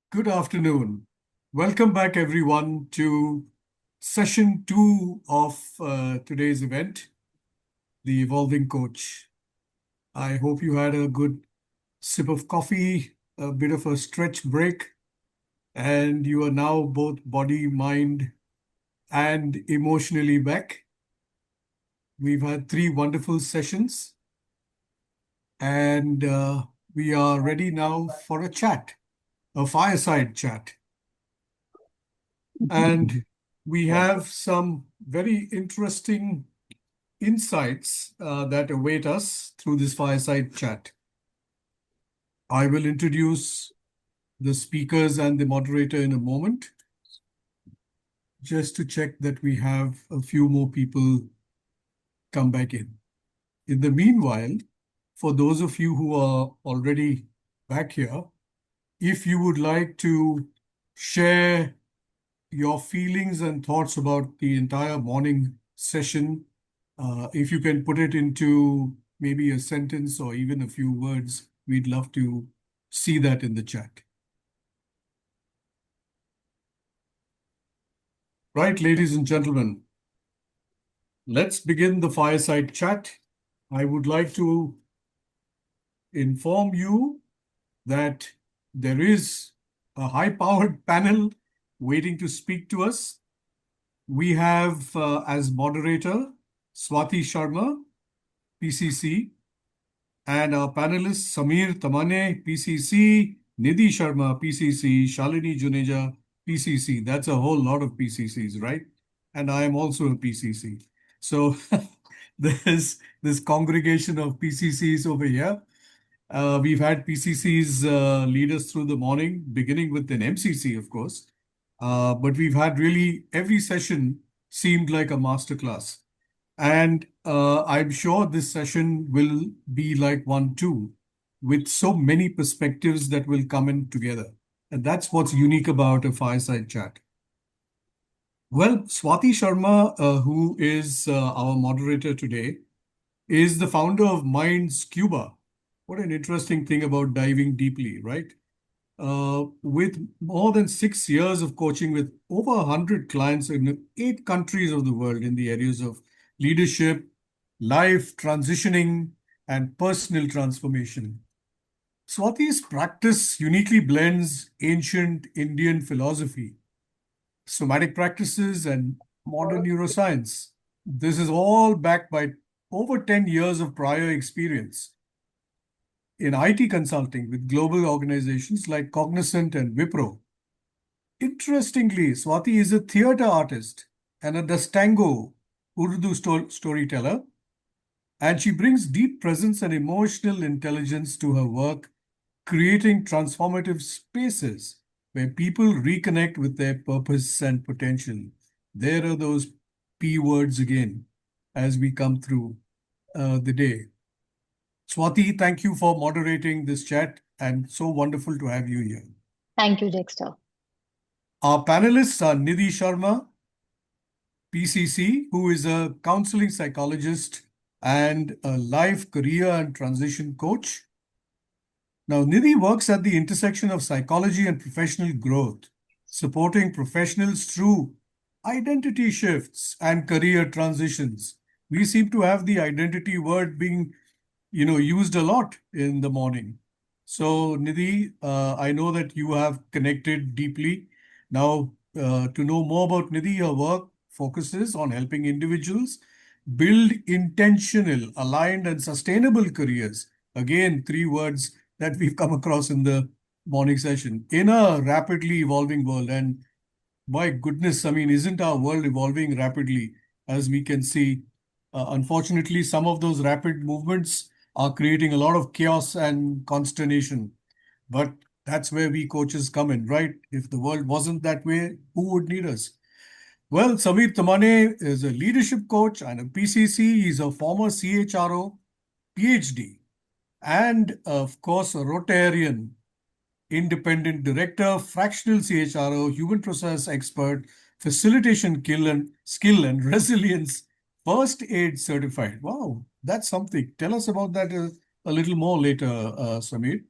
Good afternoon. Welcome back, everyone, to session two of today's event, The Evolving Coach. I hope you had a good sip of coffee, a bit of a stretch break, and you are now both body, mind, and emotionally back. We've had three wonderful sessions, and we are ready now for a chat, a fireside chat. And we have some very interesting insights that await us through this fireside chat. I will introduce the speakers and the moderator in a moment, just to check that we have a few more people come back in. In the meanwhile, for those of you who are already back here, if you would like to share your feelings and thoughts about the entire morning session, if you can put it into maybe a sentence or even a few words, we'd love to see that in the chat. Right, ladies and gentlemen, let's begin the fireside chat. I would like to inform you that there is a high-powered panel waiting to speak to us. We have as moderator Swati Sharma, PCC, and our panelists Samir Tamane, PCC, Nidhi Sharma, PCC, Shalini Juneja, PCC. That's a whole lot of PCCs, right? And I am also a PCC. So there's this congregation of PCCs over here. We've had PCCs lead us through the morning, beginning with an MCC, of course. But we've had really every session seemed like a masterclass. And I'm sure this session will be like one too, with so many perspectives that will come in together. And that's what's unique about a fireside chat. Well, Swati Sharma, who is our moderator today, is the founder of Mind Scuba. What an interesting thing about diving deeply, right? With more than 6 years of coaching with over 100 clients in 8 countries of the world in the areas of leadership, life, transitioning, and personal transformation. Swati's practice uniquely blends ancient Indian philosophy, somatic practices, and modern neuroscience. This is all backed by over 10 years of prior experience in IT consulting with global organizations like Cognizant and Wipro. Interestingly, Swati is a theater artist and a Dastango Urdu storyteller, and she brings deep presence and emotional intelligence to her work, creating transformative spaces where people reconnect with their purpose and potential. There are those P words again as we come through the day. Swati, thank you for moderating this chat, and so wonderful to have you here. Thank you, Dexter. Our panelists are Nidhi Sharma, PCC, who is a counseling psychologist and a life, career, and transition coach. Now, Nidhi works at the intersection of psychology and professional growth, supporting professionals through identity shifts and career transitions. We seem to have the identity word being used a lot in the morning. So, Nidhi, I know that you have connected deeply. Now, to know more about Nidhi, her work focuses on helping individuals build intentional, aligned, and sustainable careers. Again, three words that we've come across in the morning session in a rapidly evolving world. And my goodness, I mean, isn't our world evolving rapidly as we can see? Unfortunately, some of those rapid movements are creating a lot of chaos and consternation. But that's where we coaches come in, right? If the world wasn't that way, who would need us? Well, Samir Tamane is a leadership coach and a PCC. He's a former CHRO, PhD, and of course, a Rotarian, independent director, fractional CHRO, human process expert, facilitation skill and resilience, first aid certified. Wow, that's something. Tell us about that a little more later, Samir.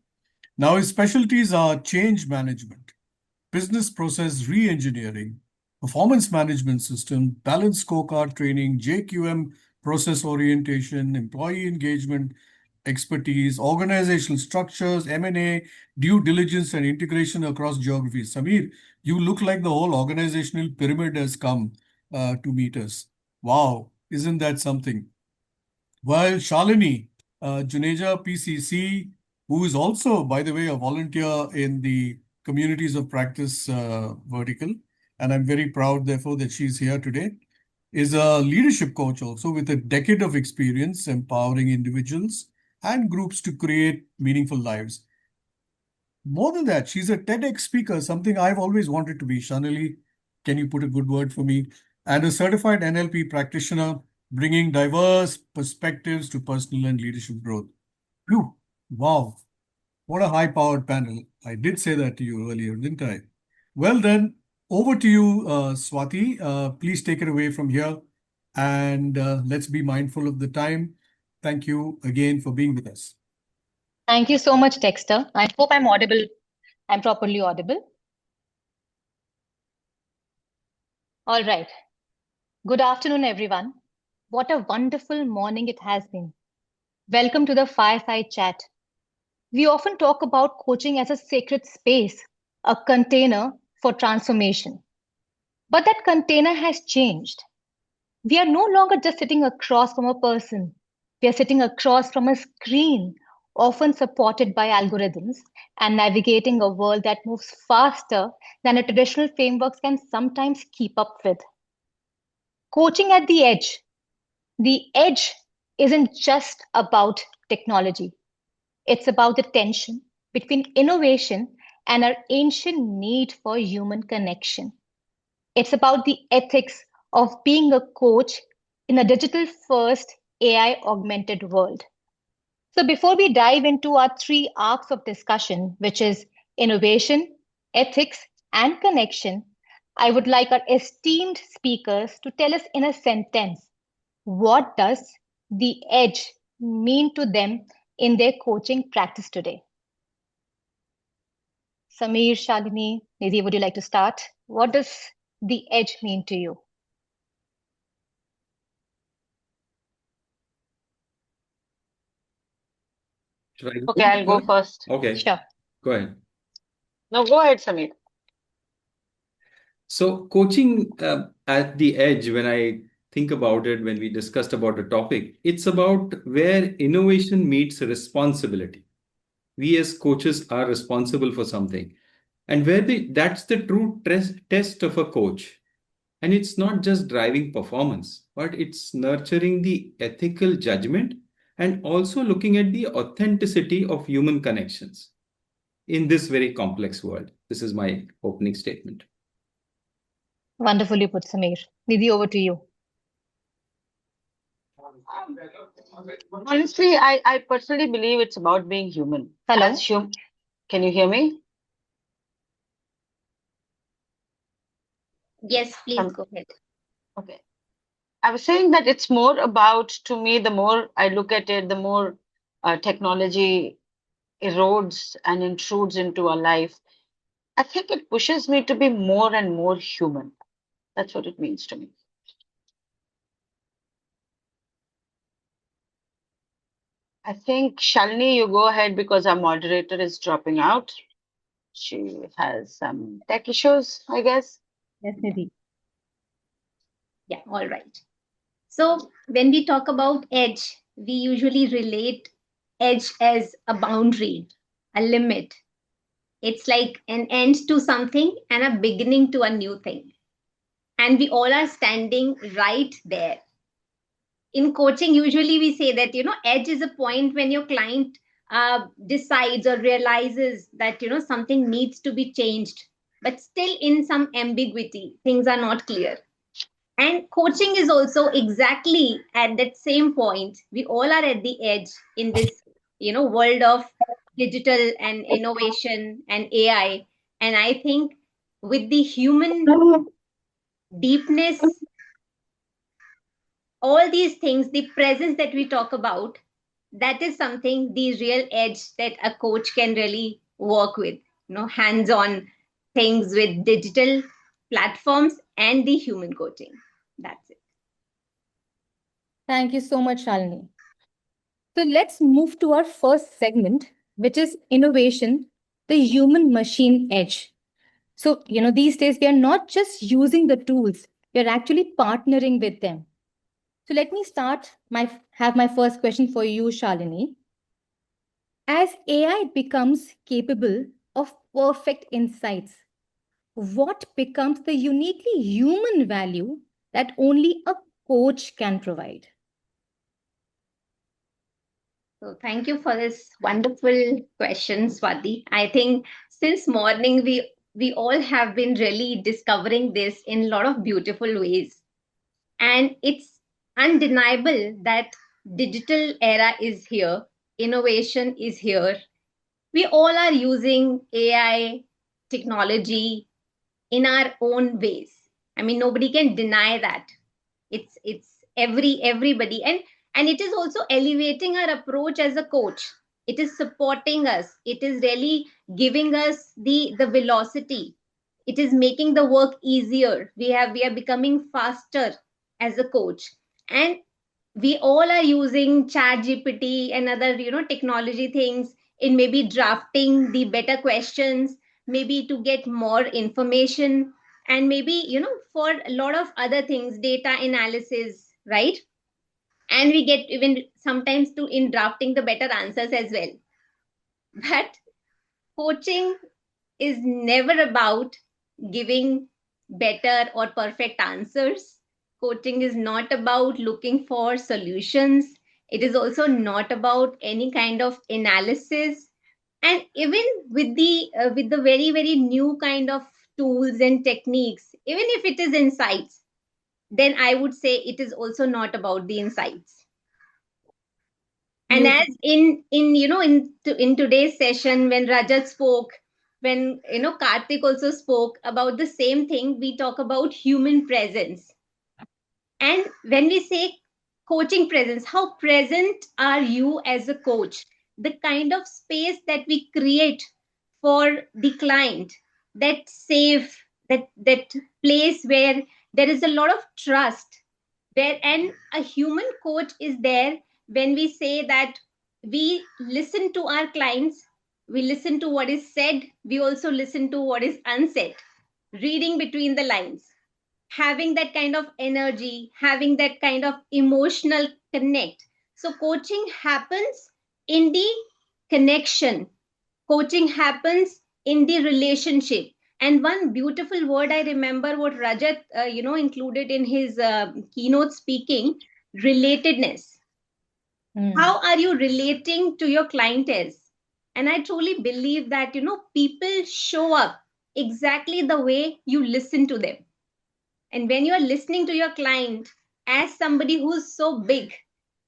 Now, his specialties are change management, business process re-engineering, performance management system, balanced scorecard training, JQM process orientation, employee engagement expertise, organizational structures, M&A, due diligence and integration across geographies. Samir, you look like the whole organizational pyramid has come to meet us. Wow, isn't that something? While Shalini Juneja PCC, who is also, by the way, a volunteer in the Communities of Practice vertical, and I'm very proud, therefore, that she's here today, is a leadership coach also with a decade of experience empowering individuals and groups to create meaningful lives. More than that, she's a TEDx speaker, something I've always wanted to be. Shanali, can you put a good word for me? And a certified NLP practitioner, bringing diverse perspectives to personal and leadership growth. Phew, wow, what a high-powered panel. I did say that to you earlier, didn't I? Well then, over to you, Swati. Please take it away from here. And let's be mindful of the time. Thank you again for being with us. Thank you so much, Dexter. I hope I'm audible. I'm properly audible. All right. Good afternoon, everyone. What a wonderful morning it has been. Welcome to the Fireside Chat. We often talk about coaching as a sacred space, a container for transformation. But that container has changed. We are no longer just sitting across from a person. We are sitting across from a screen, often supported by algorithms, and navigating a world that moves faster than a traditional frameworks can sometimes keep up with. Coaching at the edge. The edge isn't just about technology. It's about the tension between innovation and our ancient need for human connection. It's about the ethics of being a coach in a digital first AI augmented world. So, before we dive into our three arcs of discussion, which is innovation, ethics, and connection, I would like our esteemed speakers to tell us in a sentence, what does the edge mean to them in their coaching practice today? Samir, Shalini, Nidhi, would you like to start? What does the edge mean to you? Should I Okay, I'll go first. Okay, Sure. go ahead. No, go ahead, Samir. So, coaching at the edge, when I think about it, when we discussed about the topic, it's about where innovation meets responsibility. We as coaches are responsible for something, and that's the true test of a coach. And it's not just driving performance, but it's nurturing the ethical judgment and also looking at the authenticity of human connections in this very complex world. This is my opening statement. Wonderfully put, Samir. Nidhi, over to you. Honestly, I personally believe it's about being human. Hello. Can you hear me? Yes, please go ahead. Okay. I was saying that it's more about, to me, the more I look at it, the more technology erodes and intrudes into our life. I think it pushes me to be more and more human. That's what it means to me. I think, Shalini, you go ahead because our moderator is dropping out. She has some tech issues, I guess. Yes, Nidhi. Yeah, all right. So when we talk about edge, we usually relate edge as a boundary, a limit. It's like an end to something and a beginning to a new thing. And we all are standing right there. In coaching, usually we say that, edge is a point when your client decides or realizes that, something needs to be changed, but still in some ambiguity, things are not clear. And coaching is also exactly at that same point. We all are at the edge in this, world of digital and innovation and AI. And I think with the human deepness, all these things, the presence that we talk about, that is something, the real edge that a coach can really work with, hands on things with digital platforms and the human coaching. That's it. Thank you so much, Shalini. So let's move to our first segment, which is innovation, the human machine edge. So, these days we are not just using the tools, we are actually partnering with them. So let me have my first question for you, Shalini. As AI becomes capable of perfect insights, what becomes the uniquely human value that only a coach can provide? So thank you for this wonderful question, Swati. I think since morning we all have been really discovering this in a lot of beautiful ways. And it's undeniable that digital era is here, innovation is here. We all are using AI technology in our own ways. I mean, nobody can deny that. It's everybody, and it is also elevating our approach as a coach. It is supporting us. It is really giving us the velocity. It is making the work easier. We are becoming faster as a coach, and we all are using chat gpt and other technology things in maybe drafting the better questions, maybe to get more information, and maybe for a lot of other things, data analysis, right? And we get even sometimes to in drafting the better answers as well. But coaching is never about giving better or perfect answers. Coaching is not about looking for solutions. It is also not about any kind of analysis. And even with the very very new kind of tools and techniques, even if it is insights, then I would say it is also not about the insights. And as in today's session, when Rajat spoke, when Karthik also spoke about the same thing, we talk about human presence. And when we say coaching presence, how present are you as a coach? The kind of space that we create for the client, that safe, that place where there is a lot of trust, where and a human coach is there. When we say that we listen to our clients, we listen to what is said, we also listen to what is unsaid, reading between the lines, having that kind of energy, having that kind of emotional connect. So coaching happens in the connection, coaching happens in the relationship. And one beautiful word I remember what Rajat included in his keynote speaking: relatedness. How are you relating to your client is? And I truly believe that people show up exactly the way you listen to them. And when you are listening to your client as somebody who's so big,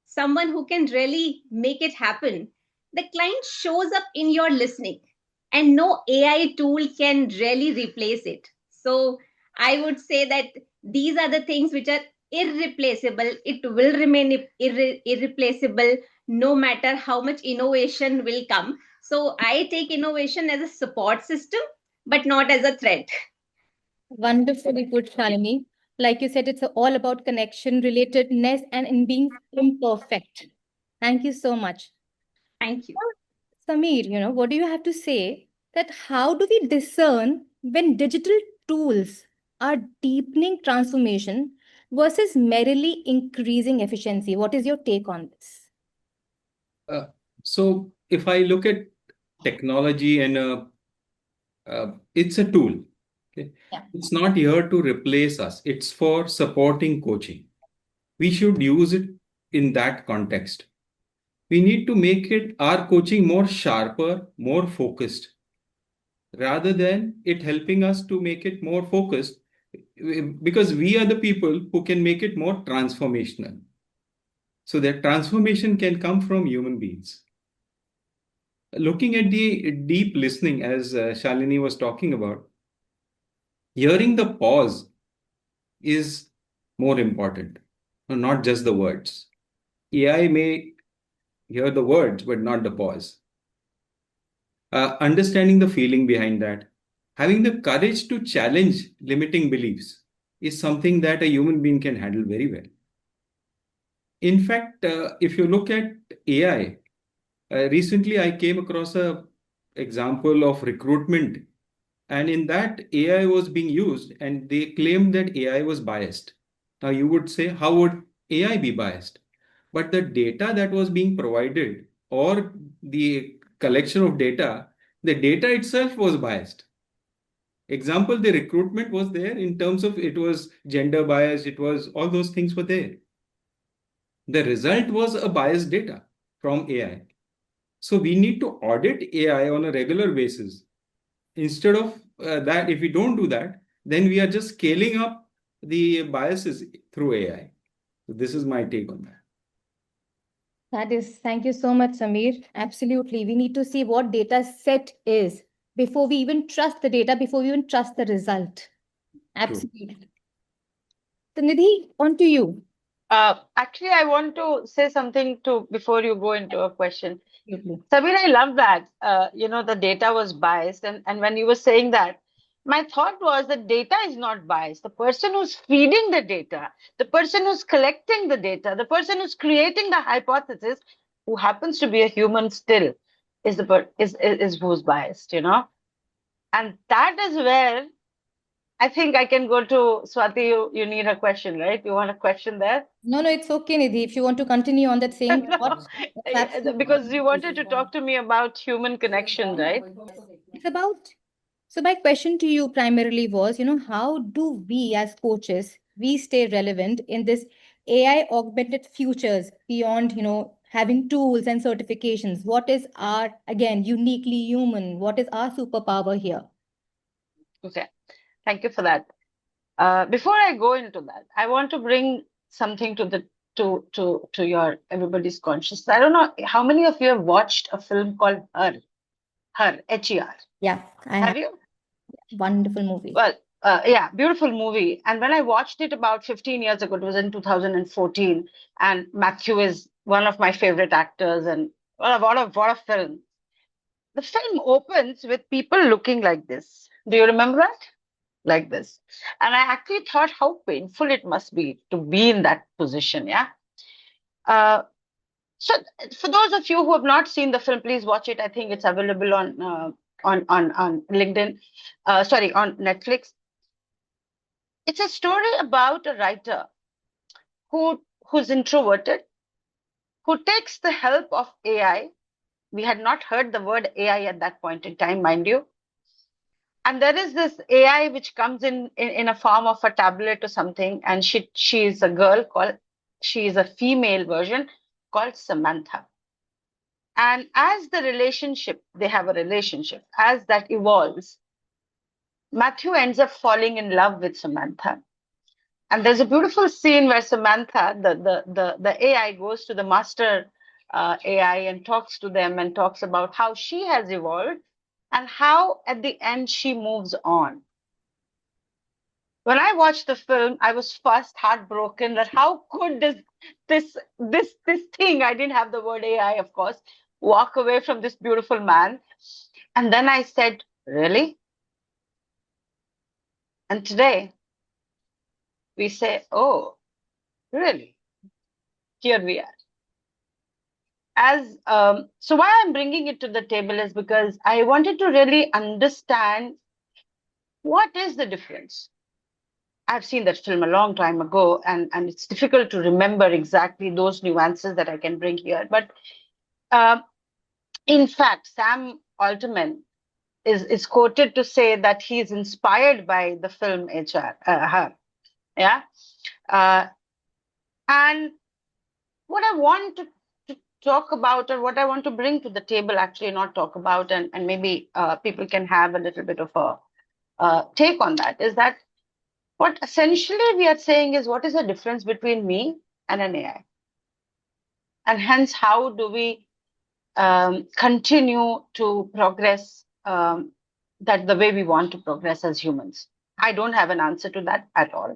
someone who can really make it happen, the client shows up in your listening, and no AI tool can really replace it. So I would say that these are the things which are irreplaceable. It will remain irreplaceable no matter how much innovation will come. So I take innovation as a support system, but not as a threat. Wonderfully put, Shalini. Like you said, it's all about connection, relatedness, and in being imperfect. Thank you so much. Thank you. Samir, what do you have to say that how do we discern when digital tools are deepening transformation versus merely increasing efficiency? What is your take on this? So if I look at technology and it's a tool. Okay? Yeah. It's not here to replace us. It's for supporting coaching. We should use it in that context. We need to make it our coaching more sharper, more focused, rather than it helping us to make it more focused, because we are the people who can make it more transformational. So that transformation can come from human beings. Looking at the deep listening, as Shalini was talking about, hearing the pause is more important, not just the words. AI may hear the words, but not the pause. Understanding the feeling behind that, Having the courage to challenge limiting beliefs is something that a human being can handle very well. In fact, if you look at AI, recently I came across a example of recruitment, and in that AI was being used, and they claimed that AI was biased. Now you would say, how would AI be biased? But the data that was being provided, or the collection of data, the data itself was biased. Example, the recruitment was there in terms of it was gender bias, it was all those things were there. The result was a biased data from AI. So we need to audit AI on a regular basis. Instead of that, if we don't do that, then we are just scaling up the biases through AI. So this is my take on that. Thank you so much, Samir. Absolutely. We need to see what data set is before we even trust the data, before we even trust the result. Absolutely. So, Nidhi, on to you. Actually, I want to say something before you go into a question. Absolutely. Sabir, I love that. The data was biased. And when you were saying that, my thought was that data is not biased. The person who's feeding the data, the person who's collecting the data, the person who's creating the hypothesis, who happens to be a human still, is who's biased, And that is where I think I can go to Swati. You need a question, right? You want a question there? No, it's okay, Nidhi. If you want to continue on that same thought, Because you wanted to talk to me about human connection, right? It's about. So my question to you primarily was, how do we as coaches, we stay relevant in this AI augmented futures beyond, having tools and certifications? What is our, again, uniquely human? What is our superpower here? Okay, thank you for that. Before I go into that, I want to bring something to your everybody's conscious. I don't know how many of you have watched a film called Her, Her. Yeah, I Have you? Wonderful movie. Well, yeah, beautiful movie. And when I watched it about 15 years ago, it was in 2014, and Matthew is one of my favorite actors, and what a film. The film opens with people looking like this. Do you remember that? Like this. And I actually thought how painful it must be to be in that position. Yeah. So for those of you who have not seen the film, please watch it. I think it's available on LinkedIn. Sorry, on Netflix. It's a story about a writer who's introverted, who takes the help of AI. We had not heard the word AI at that point in time, mind you. And there is this AI which comes in a form of a tablet or something, and she is a girl she is a female version called Samantha. And as they have a relationship, as that evolves, Matthew ends up falling in love with Samantha. And there's a beautiful scene where Samantha, the AI, goes to the master AI and talks to them and talks about how she has evolved and how at the end she moves on. When I watched the film, I was first heartbroken that how could this thing, I didn't have the word AI, of course, walk away from this beautiful man. And then I said, really? And today we say, oh, really? Here we are. So why I'm bringing it to the table is because I wanted to really understand what is the difference. I've seen that film a long time ago, and it's difficult to remember exactly those nuances that I can bring here. But in fact, Sam Altman is quoted to say that he is inspired by the film Her. Yeah. And what I want to talk about, or what I want to bring to the table, actually not talk about, and maybe people can have a little bit of a take on that, is that what essentially we are saying is what is the difference between me and an AI? And hence, how do we continue to progress that the way we want to progress as humans? I don't have an answer to that at all,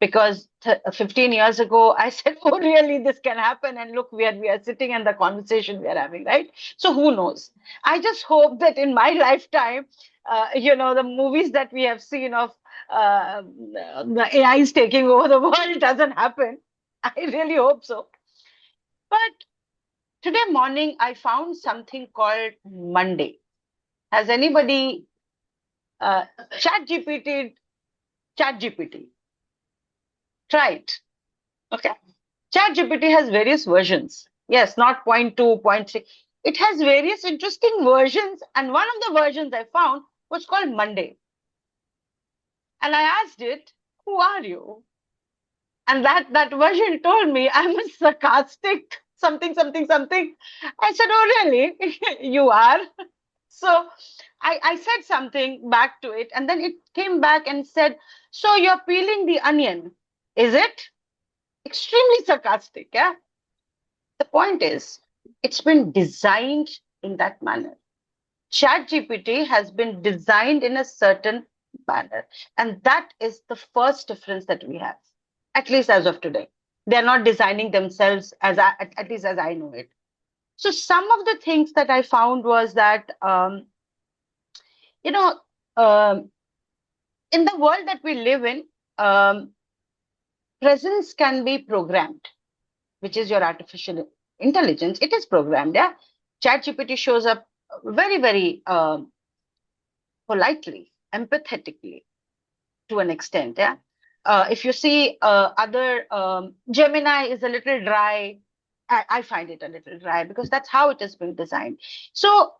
because 15 years ago I said, oh really, this can happen, and look where we are sitting and the conversation we are having, right? So who knows? I just hope that in my lifetime, the movies that we have seen of the AI is taking over the world doesn't happen. I really hope so. But today morning I found something called Monday. Has anybody ChatGPT? Try it. Okay. ChatGPT has various versions. Yes, not 0.2, 0.3. It has various interesting versions, and one of the versions I found was called Monday. And I asked it, "Who are you?" And that version told me I'm a sarcastic something, something, something. I said, "Oh, really? You are?" So I said something back to it, and then it came back and said, "So you're peeling the onion, is it?" Extremely sarcastic, yeah. The point is, it's been designed in that manner. ChatGPT has been designed in a certain manner, and that is the first difference that we have, at least as of today. They're not designing themselves at least as I know it. So some of the things that I found was that, you know, um, in the world that we live in, presence can be programmed, which is your artificial intelligence. It is programmed, yeah. ChatGPT shows up very, very politely, empathetically, to an extent, yeah. If you see other, Gemini is a little dry. I find it a little dry because that's how it has been designed. So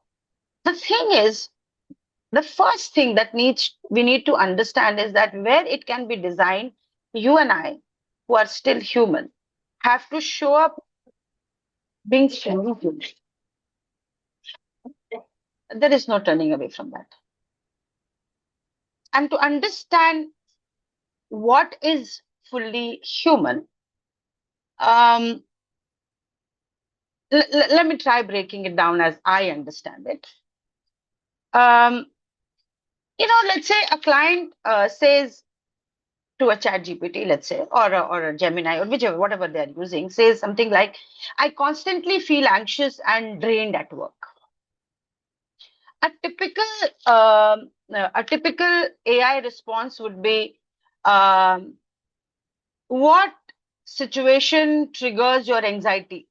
the thing is, the first thing that we need to understand is that where it can be designed, you and I, who are still human, have to show up being human. There is no turning away from that. And to understand what is fully human, let me try breaking it down as I understand it. Let's say a client says to a chat GPT, let's say, or a Gemini, or whichever, whatever they're using, says something like, "I constantly feel anxious and drained at work." A typical AI response would be, what situation triggers your anxiety?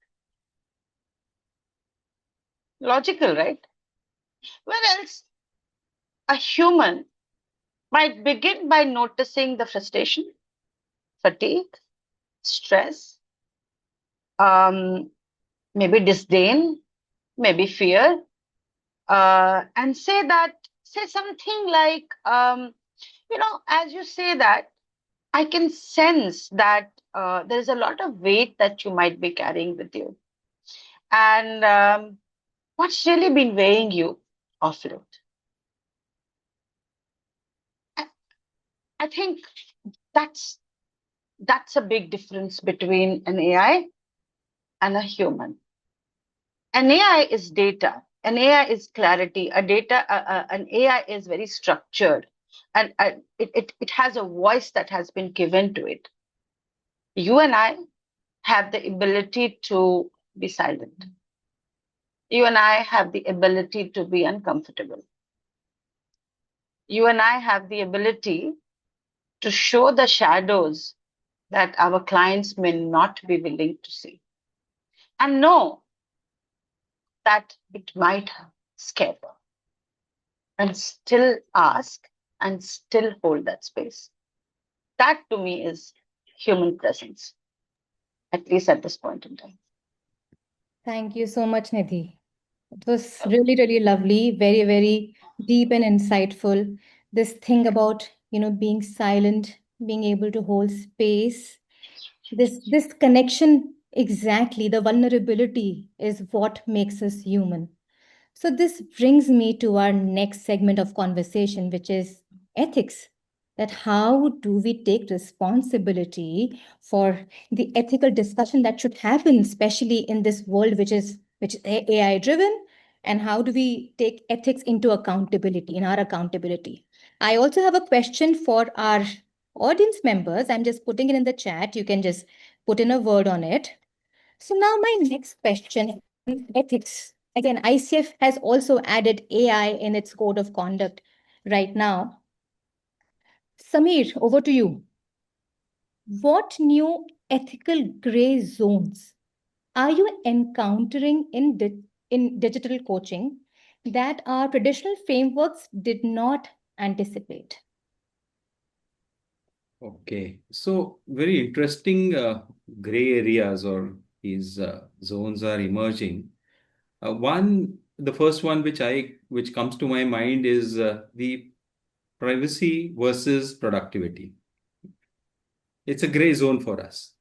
Logical, right? Whereas a human might begin by noticing the frustration, fatigue, stress, maybe disdain, maybe fear, and say something like, as you say that, I can sense that there's a lot of weight that you might be carrying with you. And what's really been weighing you off load? I think that's a big difference between an AI and a human. An AI is data. An AI is clarity. An AI is very structured, and it has a voice that has been given to it. You and I have the ability to be silent. You and I have the ability to be uncomfortable. You and I have the ability to show the shadows that our clients may not be willing to see, and know that it might scare them, and still ask and still hold that space. That to me is human presence, at least at this point in time. Thank you so much, Nidhi. It was really, really lovely, very, very deep and insightful. This thing about, being silent, being able to hold space, this connection, exactly, the vulnerability is what makes us human. So this brings me to our next segment of conversation, which is ethics. That how do we take responsibility for the ethical discussion that should happen, especially in this world which is AI driven, and how do we take ethics into accountability, in our accountability. I also have a question for our audience members. I'm just putting it in the chat. You can just put in a word on it. So now my next question, ethics. Again, ICF has also added AI in its code of conduct right now. Samir, over to you. What new ethical gray zones are you encountering in digital coaching that our traditional frameworks did not anticipate? Okay, so very interesting gray areas or these zones are emerging. The first one which comes to my mind is the privacy versus productivity. It's a gray zone for us.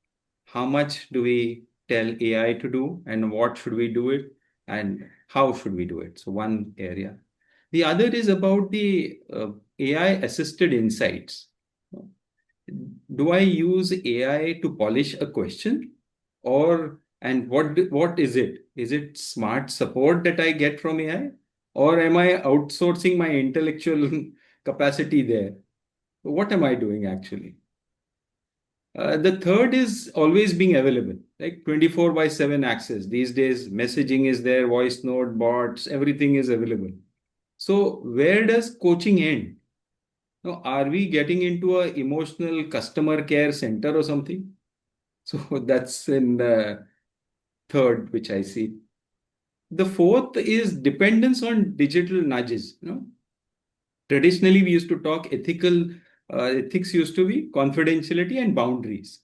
How much do we tell AI to do, and what should we do it, and how should we do it? So one area. The other is about the AI assisted insights. Do I use AI to polish a question, and what is it? Is it smart support that I get from AI, or am I outsourcing my intellectual capacity there? What am I doing actually? The third is always being available, like 24/7 access. These days, messaging is there, voice note, bots, everything is available. So where does coaching end? Now, are we getting into a emotional customer care center or something? So that's in the third, which I see. The fourth is dependence on digital nudges. Traditionally, we used to talk ethics used to be confidentiality and boundaries.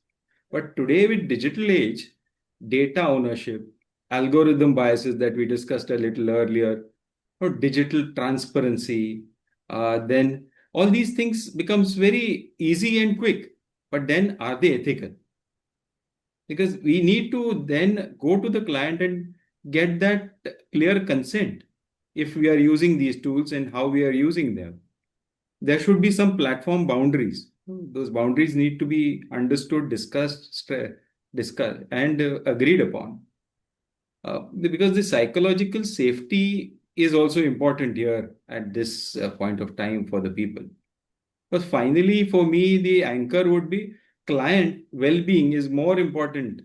But today, with digital age, data ownership, algorithm biases that we discussed a little earlier, or digital transparency, then all these things becomes very easy and quick. But then, are they ethical? Because we need to then go to the client and get that clear consent if we are using these tools and how we are using them. There should be some platform boundaries. Those boundaries need to be understood, discussed, and agreed upon. Because the psychological safety is also important here at this point of time for the people. But finally, for me, the anchor would be client well-being is more important,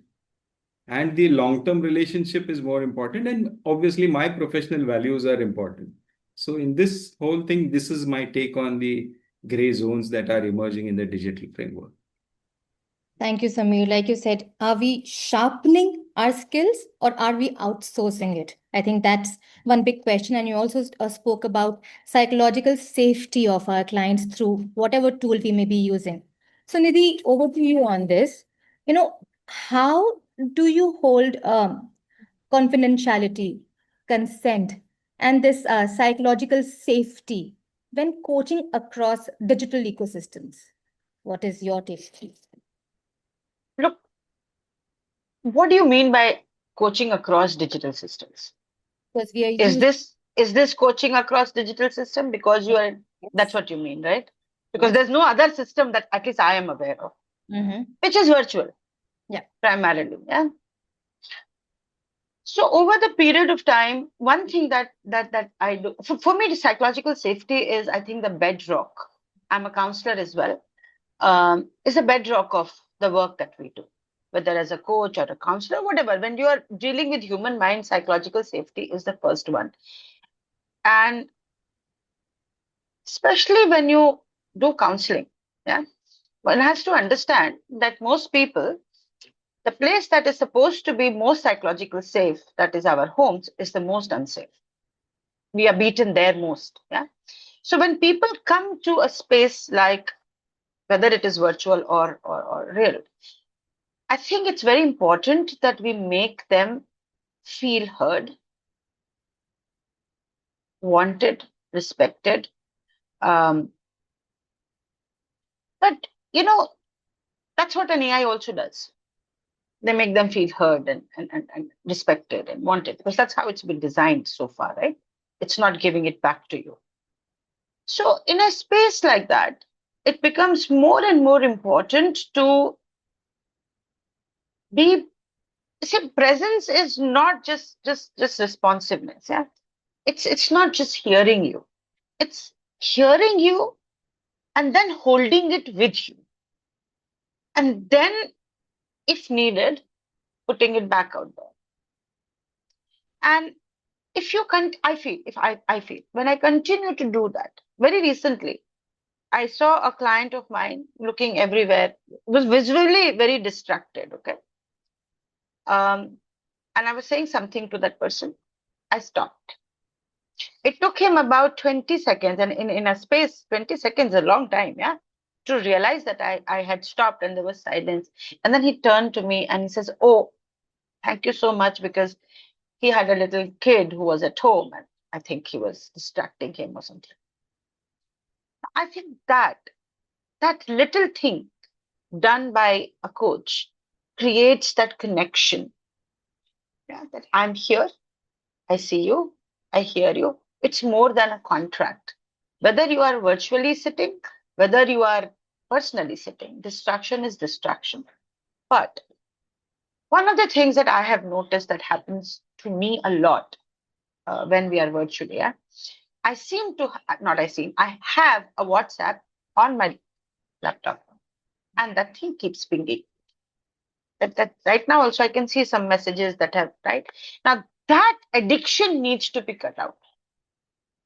and the long-term relationship is more important, and obviously my professional values are important. So in this whole thing, this is my take on the gray zones that are emerging in the digital framework. Thank you, Samir. Like you said, are we sharpening our skills or are we outsourcing it? I think that's one big question. And you also spoke about psychological safety of our clients through whatever tool we may be using. So, Nidhi, over to you on this. How do you hold confidentiality, consent, and this psychological safety when coaching across digital ecosystems? What is your take? Look, what do you mean by coaching across digital systems? Because we are Is using this coaching across digital system? Because you are, that's what you mean, right? Because Yes. there's no other system that at least I am aware of, which is virtual. Yeah. Primarily. Yeah. So over the period of time, one thing that I do for me, the psychological safety is, I think, the bedrock. I'm a counselor as well. Is a bedrock of the work that we do, whether as a coach or a counselor, whatever. When you are dealing with human mind, psychological safety is the first one. And especially when you do counseling, yeah, one has to understand that most people, the place that is supposed to be most psychologically safe, that is our homes, is the most unsafe. We are beaten there most. Yeah. So when people come to a space like, whether it is virtual or real, I think it's very important that we make them feel heard, wanted, respected. Um, but, that's what an AI also does. They make them feel heard and respected and wanted, because that's how it's been designed so far, right? It's not giving it back to you. So in a space like that, it becomes more and more important to be, see, presence is not just responsiveness. Yeah. It's not just hearing you. It's hearing you and then holding it with you. And then, if needed, putting it back out there. And if you can, I feel when I continue to do that, very recently, I saw a client of mine looking everywhere, was visually very distracted. Okay. And I was saying something to that person. I stopped. It took him about 20 seconds, and in a space, 20 seconds is a long time, yeah, to realize that I had stopped and there was silence. And then he turned to me and he says, "Oh, thank you so much," because he had a little kid who was at home and I think he was distracting him or something. I think that little thing done by a coach creates that connection. Yeah, that I'm here, I see you, I hear you. It's more than a contract. Whether you are virtually sitting, whether you are personally sitting, distraction is distraction. But one of the things that I have noticed that happens to me a lot when we are virtually, yeah, I seem to, not I seem, I have a WhatsApp on my laptop and that thing keeps pinging. That right now also I can see some messages that have, right? Now that addiction needs to be cut out.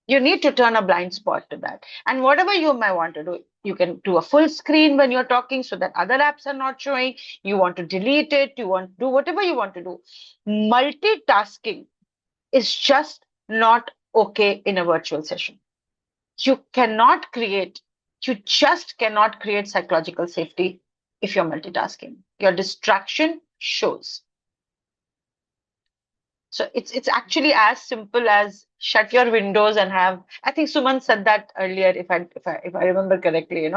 You need to turn a blind spot to that. And whatever you might want to do, you can do a full screen when you're talking so that other apps are not showing. You want to delete it, you want to do whatever you want to do. Multitasking is just not okay in a virtual session. You just cannot create psychological safety if you're multitasking. Your distraction shows. So it's actually as simple as shut your windows and have. I think Suman said that earlier, if I remember correctly,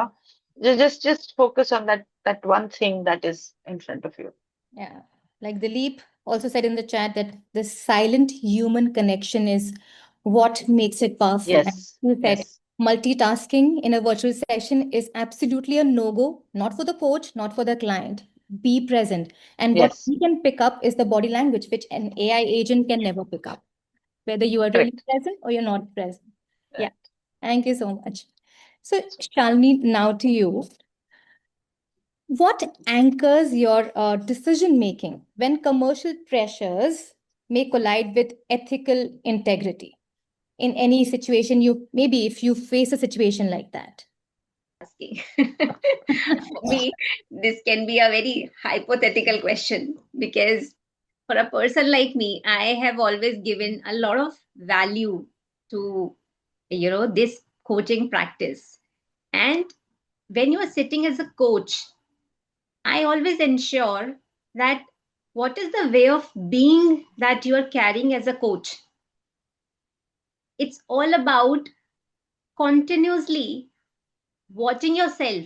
just focus on that one thing that is in front of you. Yeah. Like Dilip also said in the chat that the silent human connection is what makes it powerful. And Yes, you said yes, multitasking in a virtual session is absolutely a no-go, not for the coach, not for the client. Be present. And what yes, we can pick up is the body language, which an AI agent can never pick up, whether you are really correct. present or you're not present. Yeah. Right. Thank you so much. So, Shalini, now to you. What anchors your decision making when commercial pressures may collide with ethical integrity? In any situation, maybe if you face a situation like that. Asking. For me, this can be a very hypothetical question because for a person like me, I have always given a lot of value to, this coaching practice. And when you are sitting as a coach, I always ensure that what is the way of being that you are carrying as a coach? It's all about continuously watching yourself,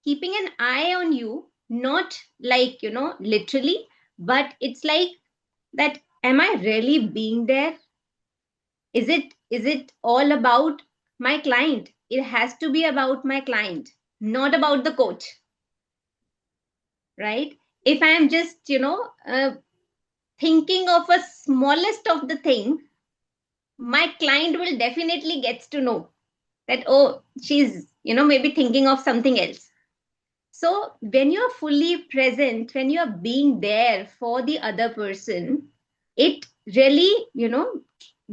keeping an eye on you, not like, literally, but it's like that, am I really being there? Is it all about my client? It has to be about my client, not about the coach, right? If I am just, thinking of a smallest of the thing, my client will definitely gets to know that, oh, she's, maybe thinking of something else. So when you're fully present, when you're being there for the other person, it really,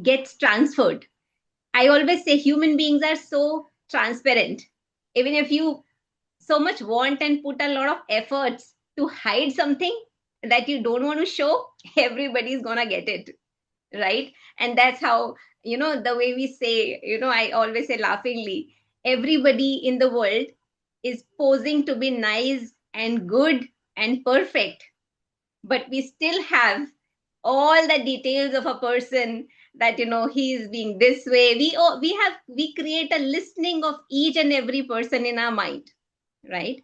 gets transferred. I always say human beings are so transparent. Even if you so much want and put a lot of efforts to hide something that you don't want to show, everybody's gonna get it, right? And that's how, the way we say, I always say laughingly, everybody in the world is posing to be nice and good and perfect, but we still have all the details of a person that, he's being this way. We create a listening of each and every person in our mind, right?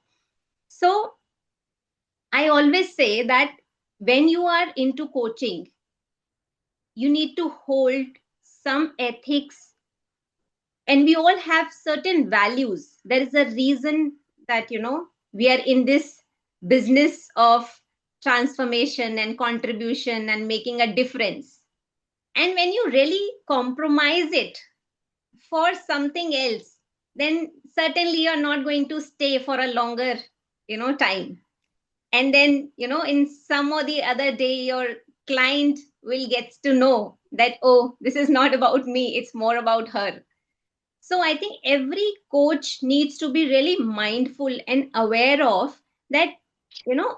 So I always say that when you are into coaching, you need to hold some ethics, and we all have certain values. There is a reason that, we are in this business of transformation and contribution and making a difference. And when you really compromise it for something else, then certainly you're not going to stay for a longer, time. And then, in some or the other day, your client will get to know that, oh, this is not about me, it's more about her. So I think every coach needs to be really mindful and aware of that, you know,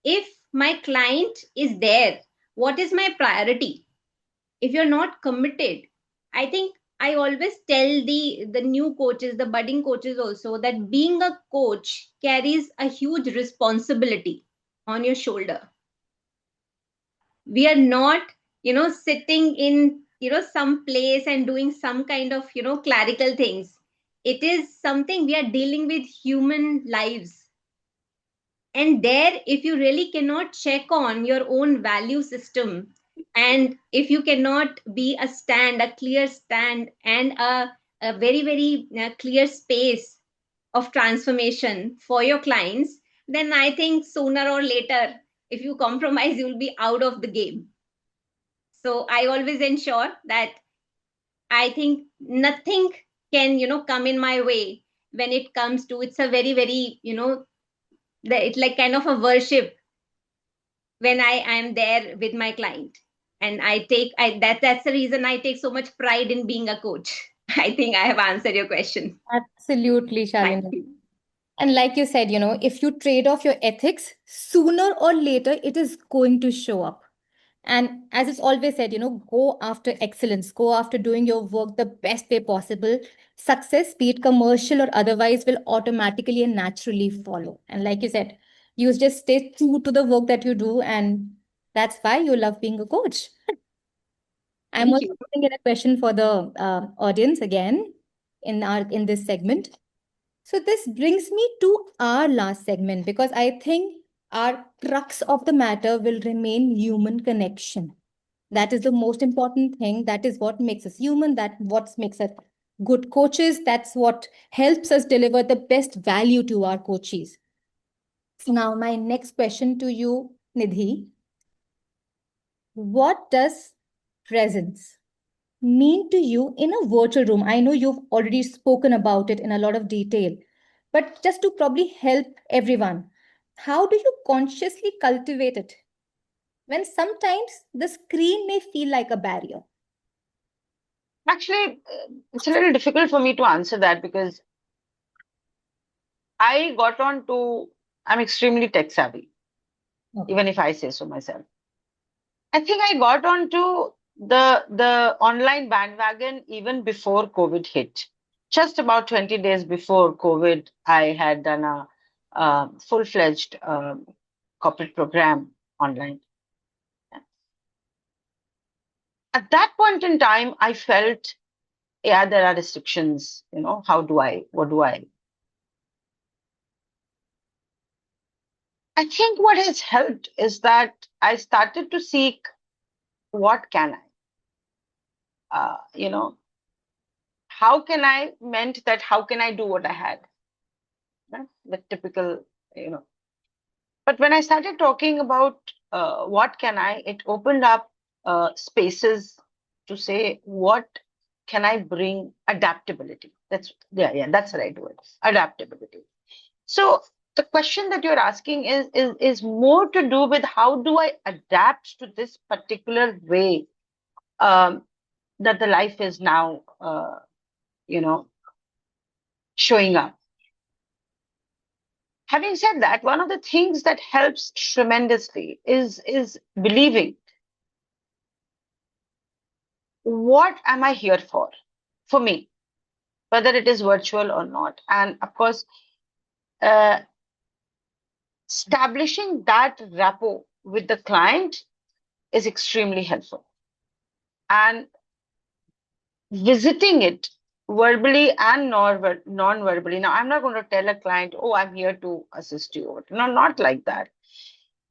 if my client is there, what is my priority? If you're not committed, I think I always tell the new coaches, the budding coaches also, that being a coach carries a huge responsibility on your shoulder. We are not, sitting in, some place and doing some kind of, clerical things. It is something we are dealing with human lives. And there, if you really cannot check on your own value system, and if you cannot be a clear stand, and a very, very clear space of transformation for your clients, then I think sooner or later, if you compromise, you'll be out of the game. So I always ensure that I think nothing can, come in my way when it comes to, it's a very, very, it's like kind of a worship when I am there with my client. And that's the reason I take so much pride in being a coach. I think I have answered your question. Absolutely, Thank Shalini. you. And like you said, if you trade off your ethics, sooner or later it is going to show up. And as it's always said, go after excellence, go after doing your work the best way possible. Success, be it commercial or otherwise, will automatically and naturally follow. And like you said, you just stay true to the work that you do. And that's why you love being a coach. I'm Thank also you. putting in a question for the audience again in this segment. So this brings me to our last segment because I think our crux of the matter will remain human connection. That is the most important thing. That is what makes us human. That what makes us good coaches. That's what helps us deliver the best value to our coaches. So now my next question to you, Nidhi. What does presence mean to you in a virtual room? I know you've already spoken about it in a lot of detail, but just to probably help everyone, how do you consciously cultivate it when sometimes the screen may feel like a barrier? Actually, it's a little difficult for me to answer that because I got on to, I'm extremely tech savvy, Okay. even if I say so myself. I think I got on to the online bandwagon even before COVID hit. Just about 20 days before COVID, I had done a full-fledged corporate program online. At that point in time, I felt, yeah, there are restrictions. What do I? I think what has helped is that I started to seek what can I? How can I meant that how can I do what I had? The typical, you know. But when I started talking about what can I, it opened up spaces to say what can I bring adaptability. That's the right word. Adaptability. So the question that you're asking is more to do with how do I adapt to this particular way that the life is now, showing up. Having said that, one of the things that helps tremendously is believing what am I here for me, whether it is virtual or not. And of course, uh, establishing that rapport with the client is extremely helpful. And visiting it verbally and non-verbally. Now, I'm not going to tell a client, oh, I'm here to assist you. No, not like that.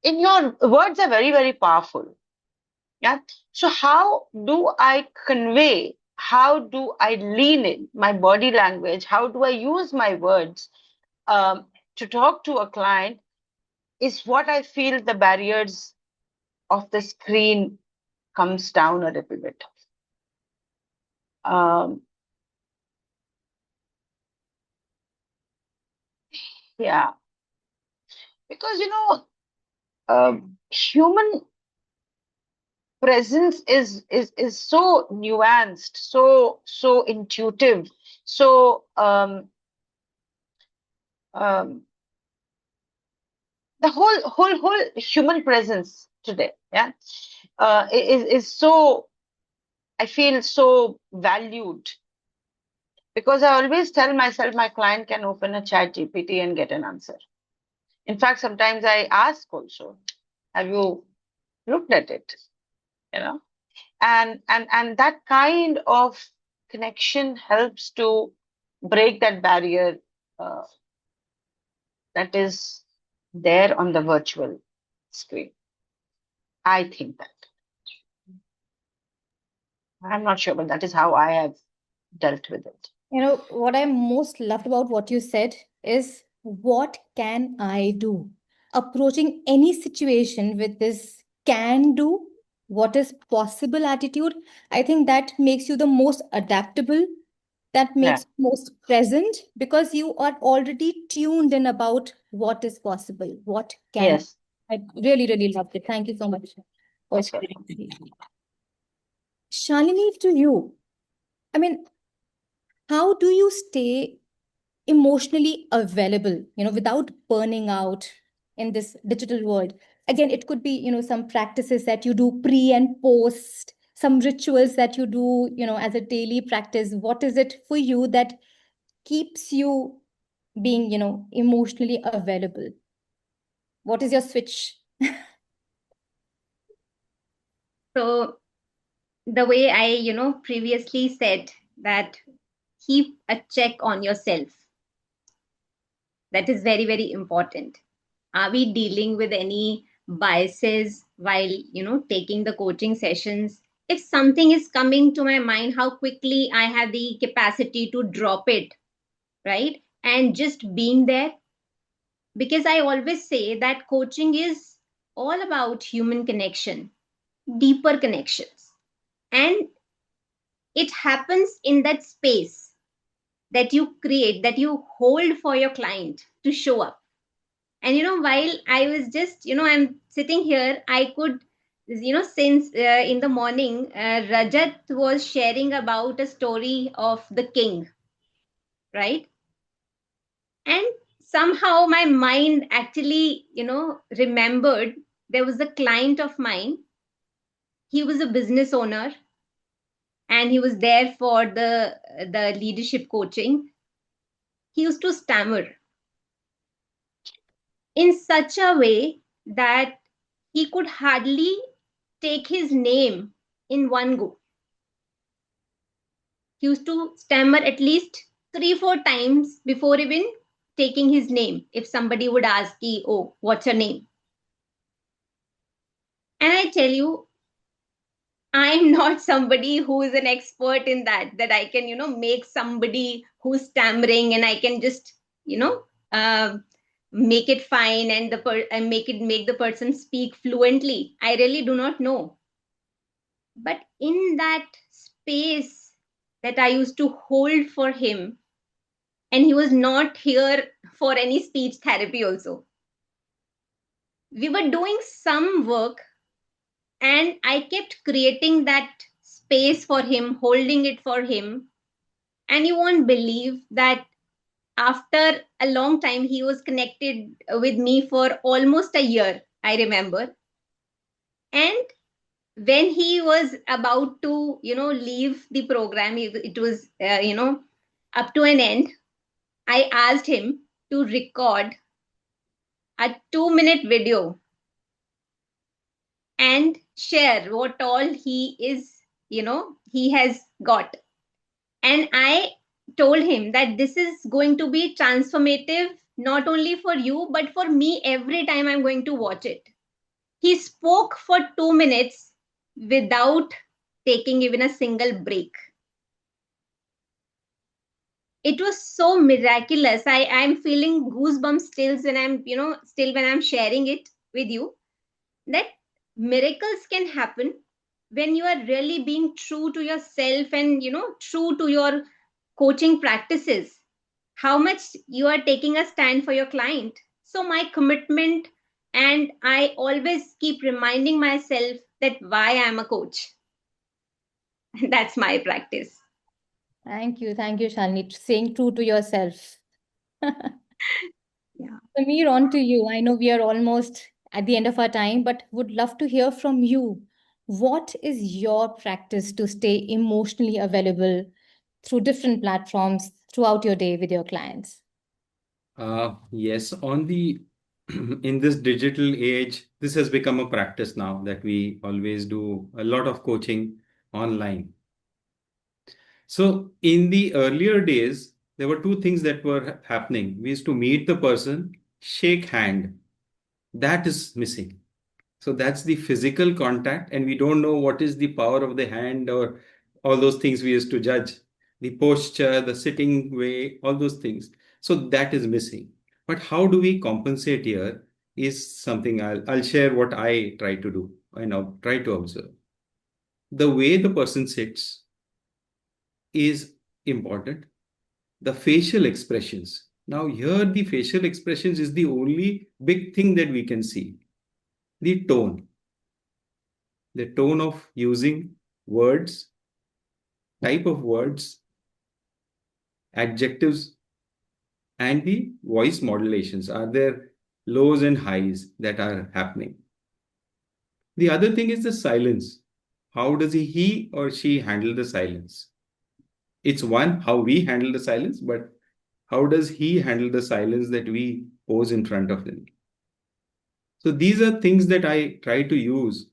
In your words are very, very powerful. Yeah. So how do I convey? How do I lean in my body language? How do I use my words to talk to a client is what I feel the barriers of the screen comes down a little bit. Yeah, because human presence is so nuanced, so intuitive, so the whole human presence today, yeah, is so, I feel so valued, because I always tell myself my client can open a chat GPT and get an answer. In fact, sometimes I ask also, have you looked at it? You know, and that kind of connection helps to break that barrier uh, that is there on the virtual screen. I think that. I'm not sure, but that is how I have dealt with it. What I most loved about what you said is, what can I do? Approaching any situation with this can do, what is possible attitude, I think that makes you the most adaptable, that Yeah. makes you most present, because you are already tuned in about what is possible, what can. Yes. I really, really loved it. Thank you so much for That's right. sharing. Shalini, to you, I mean, how do you stay emotionally available, without burning out in this digital world? Again, it could be, some practices that you do pre and post, some rituals that you do, as a daily practice. What is it for you that keeps you being, emotionally available? What is your switch? So the way I previously said, that keep a check on yourself. That is very, very important. Are we dealing with any biases while, taking the coaching sessions? If something is coming to my mind, how quickly I have the capacity to drop it, right? And just being there. Because I always say that coaching is all about human connection, deeper connections. And it happens in that space that you create, that you hold for your client to show up. And while I was just I'm sitting here, I could since in the morning, Rajat was sharing about a story of the king, right? And somehow my mind actually remembered, there was a client of mine. He was a business owner, and he was there for the leadership coaching. He used to stammer in such a way that he could hardly take his name in one go. He used to stammer at least 3-4 times before even taking his name. If somebody would ask, oh, what's your name? And I tell you, I'm not somebody who is an expert in that I can, make somebody who's stammering and I can just, make it fine and make the person speak fluently. I really do not know. But in that space that I used to hold for him, and he was not here for any speech therapy also. We were doing some work, and I kept creating that space for him, holding it for him. And you won't believe that after a long time, he was connected with me for almost a year, I remember. And when he was about to, leave the program, it was, up to an end, I asked him to record a 2-minute video and share what all he is, he has got. And I told him that this is going to be transformative, not only for you, but for me every time I'm going to watch it. He spoke for 2 minutes without taking even a single break. It was so miraculous. I'm feeling goosebumps still when I'm sharing it with you, that miracles can happen when you are really being true to yourself and true to your coaching practices, how much you are taking a stand for your client. So my commitment, and I always keep reminding myself that why I'm a coach. That's my practice. Thank you, Shalini. Staying true to yourself. Yeah. Samir, on to you. I know we are almost at the end of our time, but would love to hear from you. What is your practice to stay emotionally available through different platforms throughout your day with your clients? Yes, on the in this digital age, this has become a practice now that we always do a lot of coaching online. So in the earlier days, there were two things that were happening. We used to meet the person, shake hand. That is missing. So that's the physical contact, and we don't know what is the power of the hand or all those things we used to judge. The posture, the sitting way, all those things. So that is missing. But how do we compensate here is something I'll share what I try to do and I'll try to observe. The way the person sits is important. The facial expressions. Now, here the facial expressions is the only big thing that we can see. The tone of using words, type of words, adjectives, and the voice modulations. Are there lows and highs that are happening? The other thing is the silence. How does he or she handle the silence? It's one, how we handle the silence, but how does he handle the silence that we pose in front of him? So these are things that I try to use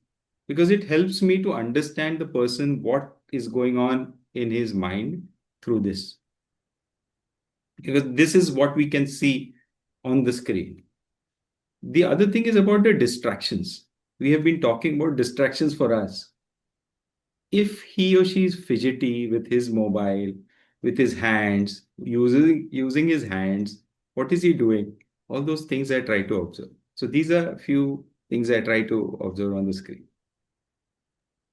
because it helps me to understand the person, what is going on in his mind through this. Because this is what we can see on the screen. The other thing is about the distractions. We have been talking about distractions for us. If he or she is fidgety with his mobile, with his hands, using his hands, what is he doing? All those things I try to observe. So these are a few things I try to observe on the screen.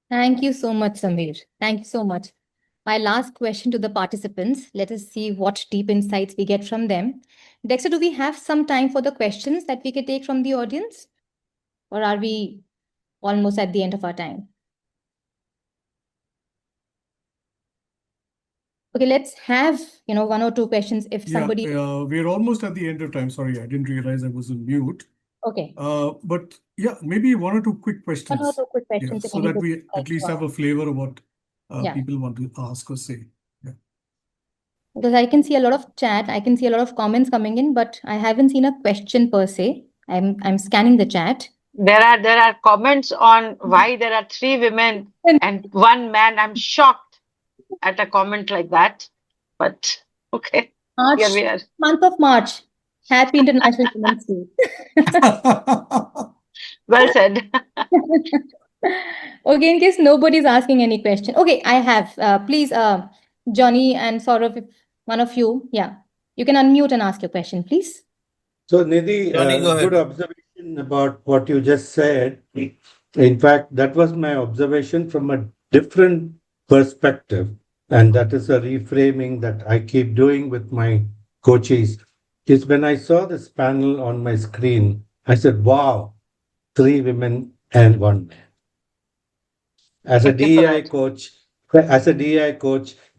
Thank you so much, Samir. Thank you so much. My last question to the participants. Let us see what deep insights we get from them. Dexter, do we have some time for the questions that we can take from the audience? Or are we almost at the end of our time? Okay, let's have, one or two questions if somebody... we're almost at the end of time. Sorry, I didn't realize I was on mute. Okay. But yeah, maybe one or two quick questions. One or two quick questions. So that we at least have a flavor of what people want to ask or say. Yeah. Because I can see a lot of chat, I can see a lot of comments coming in, but I haven't seen a question per se. I'm scanning the chat. There are comments on why there are 3 women and 1 man. I'm shocked at a comment like that. But okay, here we are. Month of March. Happy International Women's Day. Well said. Okay, in case nobody's asking any question. Okay, I have. Please, Johnny and Saurav, if one of you, you can unmute and ask your question, please. So, Nidhi, good observation about what you just said. In fact, that was my observation from a different perspective. And that is a reframing that I keep doing with my coaches. Is when I saw this panel on my screen, I said, wow, 3 women and 1 man. As a DEI coach,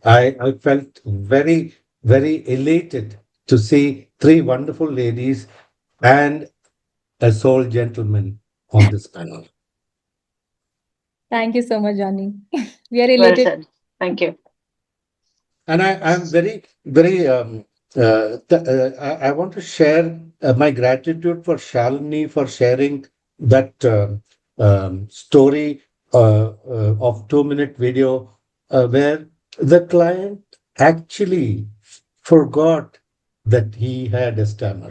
I felt very, very elated to see 3 wonderful ladies and a soul gentleman on this panel. Thank you so much, Johnny. We are elated. Well said. Thank you. And I'm very, very, I want to share my gratitude for Shalini for sharing that story of 2-minute video where the client actually forgot that he had a stammer.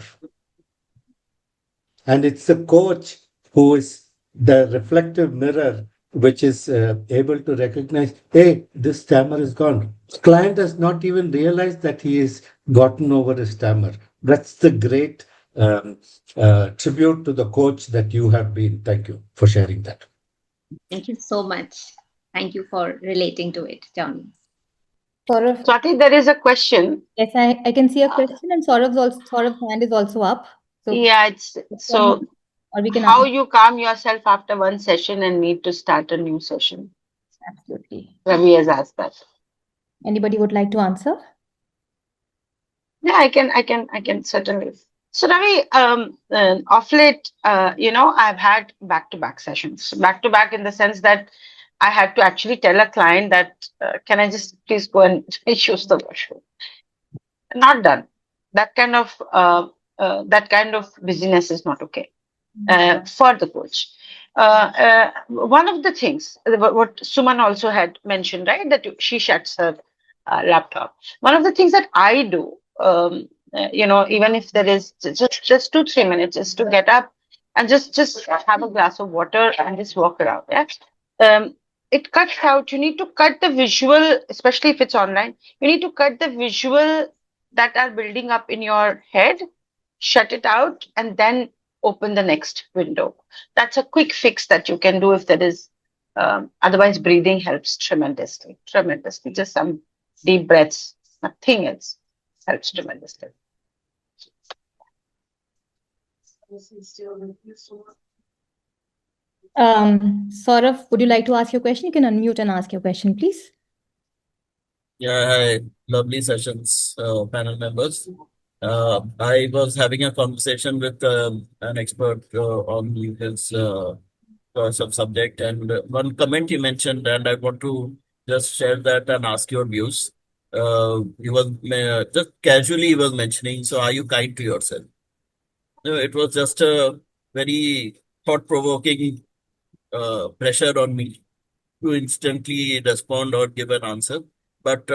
And it's the coach who is the reflective mirror, which is able to recognize, hey, this stammer is gone. Client does not even realize that he has gotten over his stammer. That's the great tribute to the coach that you have been. Thank you for sharing that. Thank you so much. Thank you for relating to it, Johnny. Saurav, So I think there is a question. yes, I can see a question, and Saurav's hand is also up. So Yeah, it's so or we can how you calm yourself after one session and need to start a new session. absolutely. Ravi has asked that. Anybody would like to answer? Yeah, I can certainly. So Ravi, of late, I've had back-to-back sessions, back-to-back in the sense that I had to actually tell a client that, can I just please go and use the washroom? Not done. That kind of busyness is not okay for the coach. One of the things, what Suman also had mentioned, right, that she shuts her laptop. One of the things that I do, even if there is just 2-3 minutes, is to get up and just have a glass of water and just walk around. Yeah. It cuts out. You need to cut the visual, especially if it's online. You need to cut the visual that are building up in your head, shut it out, and then open the next window. That's a quick fix that you can do if there is. Otherwise, breathing helps tremendously. Tremendously. Just some deep breaths. Nothing else helps tremendously. Saurav, would you like to ask your question? You can unmute and ask your question, please. Yeah, hi. Lovely sessions, panel members. I was having a conversation with an expert on this subject, and one comment you mentioned, and I want to just share that and ask your views. He was just casually he was mentioning, so are you kind to yourself? It was just a very thought-provoking pressure on me to instantly respond or give an answer. But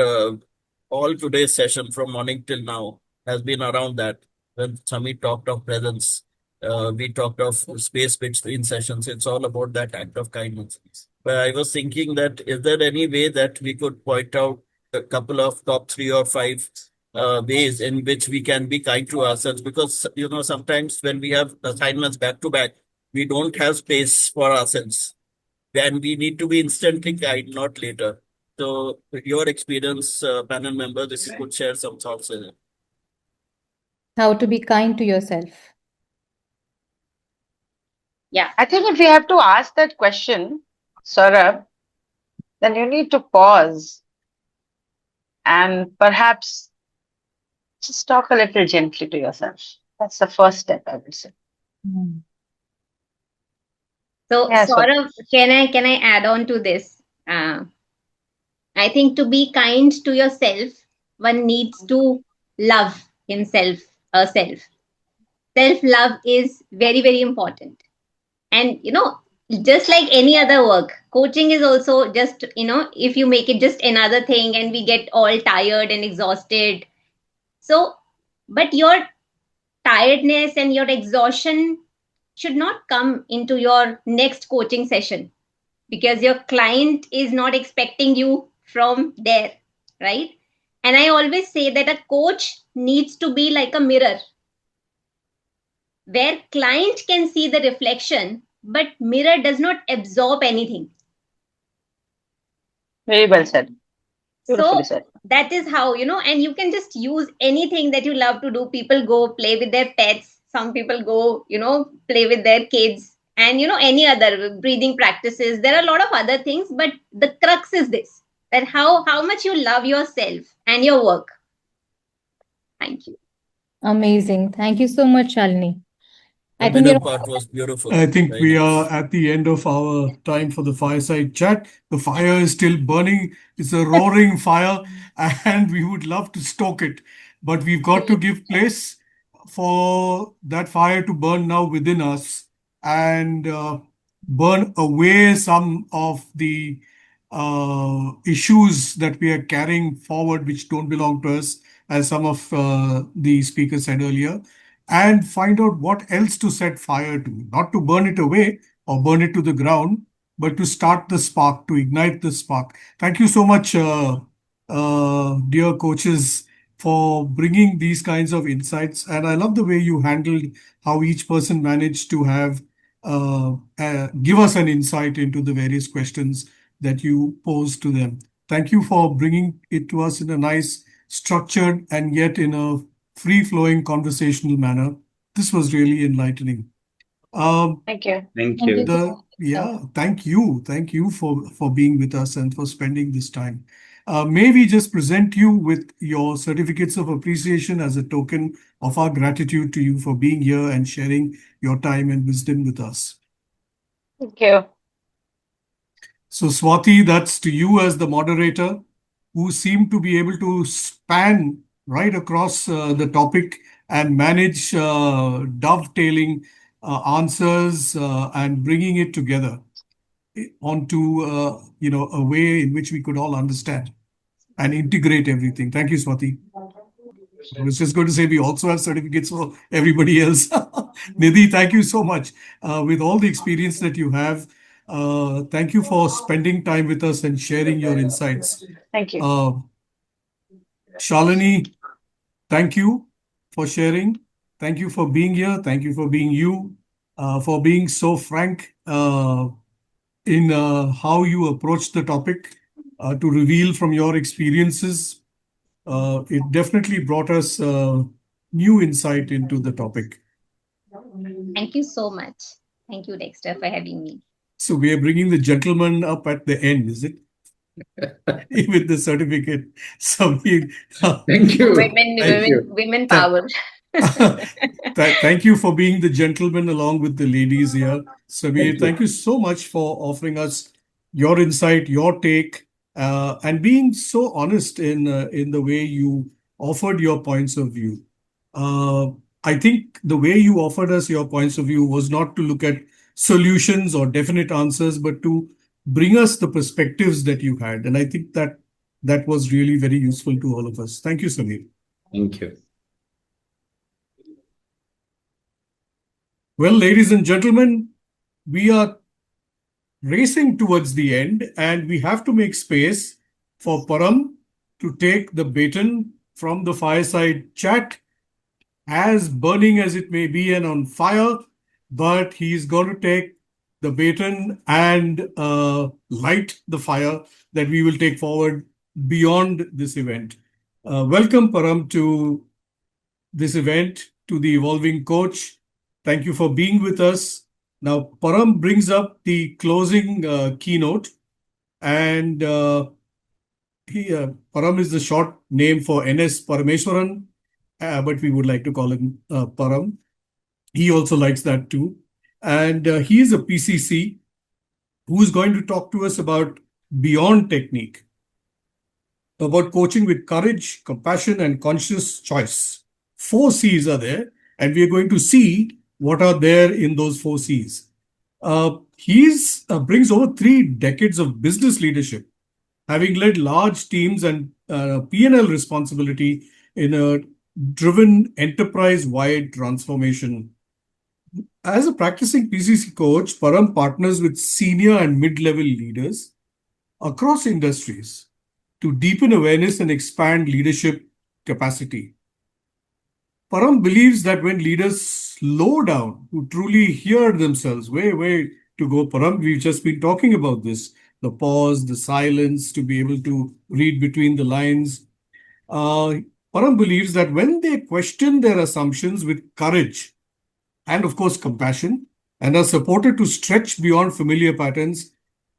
all today's session from morning till now has been around that. When Sami talked of presence, we talked of space between sessions. It's all about that act of kindness. But I was thinking that is there any way that we could point out a couple of top 3 or 5 ways in which we can be kind to ourselves? Because, sometimes when we have assignments back to back, we don't have space for ourselves. Then we need to be instantly kind, not later. So, your experience, panel members, if you could share some thoughts in it. How to be kind to yourself. Yeah, I think if we have to ask that question, Saurabh, then you need to pause and perhaps just talk a little gently to yourself. That's the first step, I would say. So, Yeah, Saurav, can I add on to this? I think to be kind to yourself, one needs to love himself, herself. Self-love is very, very important. And, just like any other work, coaching is also just, if you make it just another thing and we get all tired and exhausted. So, but your tiredness and your exhaustion should not come into your next coaching session because your client is not expecting you from there, right? And I always say that a coach needs to be like a mirror where client can see the reflection, but mirror does not absorb anything. very well said. Beautifully So said. that is how, and you can just use anything that you love to do. People go play with their pets. Some people go, play with their kids and, any other breathing practices. There are a lot of other things, but the crux is this, that how much you love yourself and your work. Thank you. Amazing. Thank you so much, Shalini. The middle part was beautiful. I think we are at the end of our time for the fireside chat. The fire is still burning. It's a roaring fire, and we would love to stoke it. But we've got to give place for that fire to burn now within us and burn away some of the issues that we are carrying forward, which don't belong to us, as some of the speakers said earlier, and find out what else to set fire to, not to burn it away or burn it to the ground, but to start the spark, to ignite the spark. Thank you so much, dear coaches, for bringing these kinds of insights. And I love the way you handled how each person managed to have give us an insight into the various questions that you pose to them. Thank you for bringing it to us in a nice, structured, and yet in a free-flowing conversational manner. This was really enlightening. Thank you. Thank Thank you. you. Thank you for being with us and for spending this time. May we just present you with your certificates of appreciation as a token of our gratitude to you for being here and sharing your time and wisdom with us. Thank you. So, Swati, that's to you as the moderator, who seem to be able to span right across the topic and manage dovetailing answers and bringing it together onto a way in which we could all understand and integrate everything. Thank you, Swati. I was just going to say we also have certificates for everybody else. Nidhi, thank you so much. With all the experience that you have, thank you for spending time with us and sharing your insights. Thank you. Shalini, thank you for sharing. Thank you for being here. Thank you for being you, for being so frank in how you approach the topic, to reveal from your experiences. It definitely brought us new insight into the topic. Thank you so much. Thank you, Dexter, for having me. So we are bringing the gentleman up at the end, is it? With the certificate. So Thank you. Women power. Thank you for being the gentleman along with the ladies here. Samir, thank you so much for offering us your insight, your take, and being so honest in the way you offered your points of view. Uh, I think the way you offered us your points of view was not to look at solutions or definite answers, but to bring us the perspectives that you had. And I think that was really very useful to all of us. Thank you, Samir. Thank you. Well, ladies and gentlemen, we are racing towards the end, and we have to make space for Param to take the baton from the fireside chat, as burning as it may be and on fire, but he's going to take the baton and light the fire that we will take forward beyond this event. Welcome, Param, to this event, to the Evolving Coach. Thank you for being with us. Now, Param brings up the closing keynote, and Param is the short name for NS Parameswaran, but we would like to call him Param. He also likes that too. And he is a PCC who is going to talk to us about beyond technique, about coaching with courage, compassion, and conscious choice. 4 C's are there, and we are going to see what are there in those 4 C's. He brings over 3 decades of business leadership, having led large teams and P&L responsibility in a driven enterprise-wide transformation. As a practicing PCC coach, Param partners with senior and mid-level leaders across industries to deepen awareness and expand leadership capacity. Param believes that when leaders slow down to truly hear themselves, way to go, Param, we've just been talking about this, the pause, the silence, to be able to read between the lines. Param believes that when they question their assumptions with courage and, of course, compassion, and are supported to stretch beyond familiar patterns,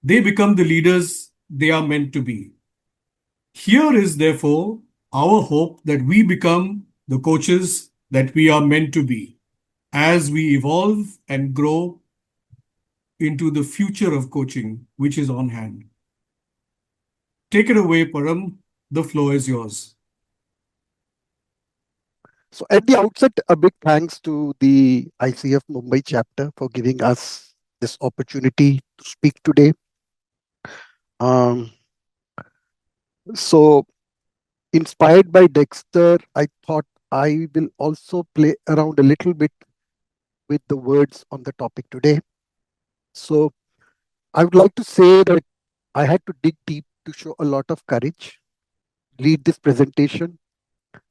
they become the leaders they are meant to be. Here is, therefore, our hope that we become the coaches that we are meant to be as we evolve and grow into the future of coaching, which is on hand. Take it away, Param. The floor is yours. So at the outset, a big thanks to the ICF Mumbai chapter for giving us this opportunity to speak today. So inspired by Dexter, I thought I will also play around a little bit with the words on the topic today. So I would like to say that I had to dig deep to show a lot of courage, lead this presentation,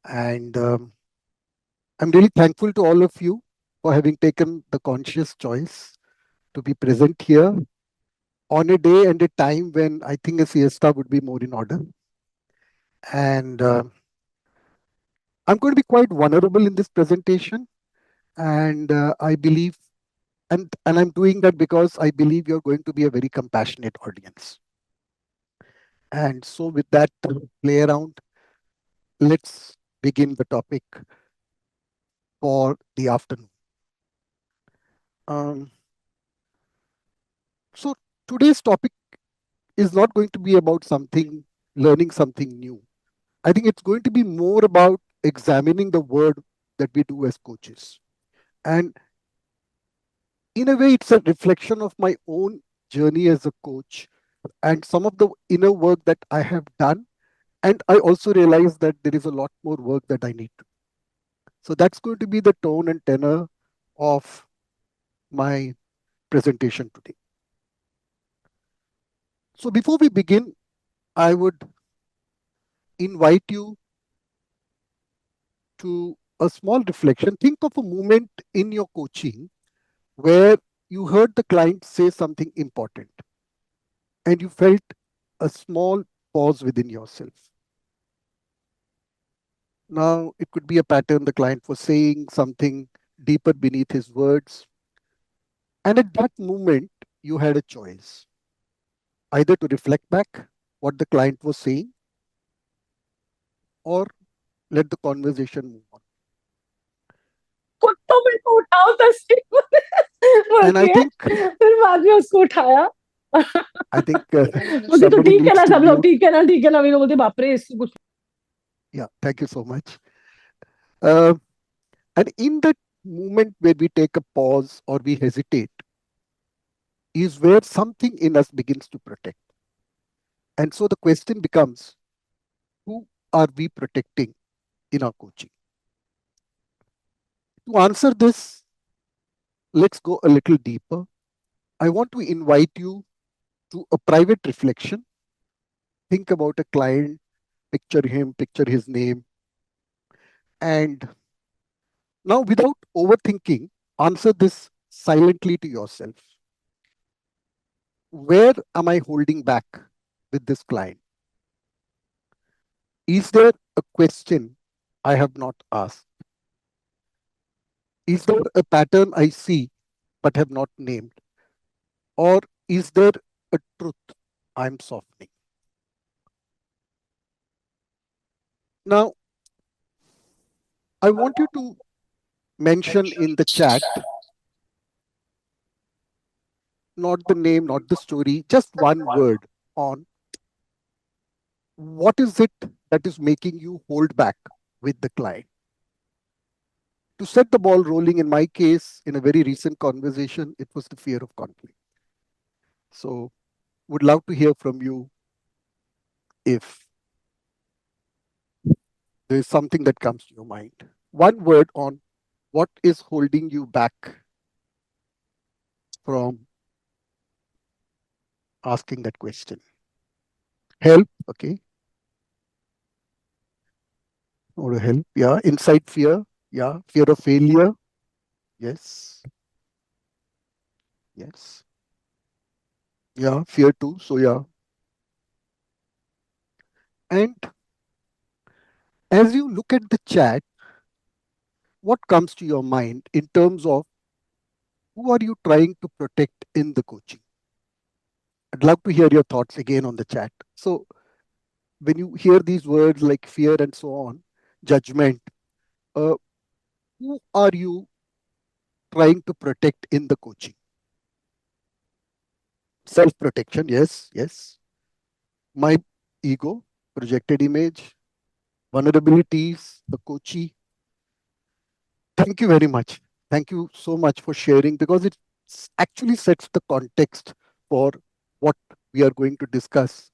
and I'm really thankful to all of you for having taken the conscious choice to be present here. on a day and a time when I think a siesta would be more in order. And I'm going to be quite vulnerable in this presentation. And I believe, and I'm doing that because I believe you're going to be a very compassionate audience. And so with that play around, let's begin the topic for the afternoon. So today's topic is not going to be about learning something new. I think it's going to be more about examining the work that we do as coaches. And in a way, it's a reflection of my own journey as a coach and some of the inner work that I have done. And I also realize that there is a lot more work that I need to do. So that's going to be the tone and tenor of my presentation today. So before we begin, I would invite you to a small reflection. Think of a moment in your coaching where you heard the client say something important and you felt a small pause within yourself. Now, it could be a pattern the client was saying something deeper beneath his words. And at that moment, you had a choice either to reflect back what the client was saying or let the conversation move on. कुत्तों मेरे को उठाओ तस्वीर And I बोलती है think फिर बाद में उसको उठाया I think बोलती तो somebody ठीक है needs ना to सब लोग mute. ठीक है ना ठीक है ना वीरू बोलती बाप रे इसको कुछ Yeah, thank you so much. And in that moment where we take a pause or we hesitate is where something in us begins to protect. And so the question becomes, who are we protecting in our coaching? To answer this, let's go a little deeper. I want to invite you to a private reflection. Think about a client, picture him, picture his name. And now, without overthinking, answer this silently to yourself. Where am I holding back with this client? Is there a question I have not asked? Is there a pattern I see but have not named? Or is there a truth I'm softening? Now, I want you to mention in the chat, not the name, not the story, just one word on what is it that is making you hold back with the client. To set the ball rolling, in my case, in a very recent conversation, it was the fear of conflict. So, would love to hear from you if there is something that comes to your mind. One word on what is holding you back from asking that question. Help, okay. Or help, yeah. Inside fear, yeah. Fear of failure, yes. Yes. Yeah, fear too, so yeah. And as you look at the chat, what comes to your mind in terms of who are you trying to protect in the coaching? I'd love to hear your thoughts again on the chat. So when you hear these words like fear and so on, judgment, who are you trying to protect in the coaching? Self-protection, yes, yes. My ego, projected image, vulnerabilities, the coachee. Thank you very much. Thank you so much for sharing because it actually sets the context for what we are going to discuss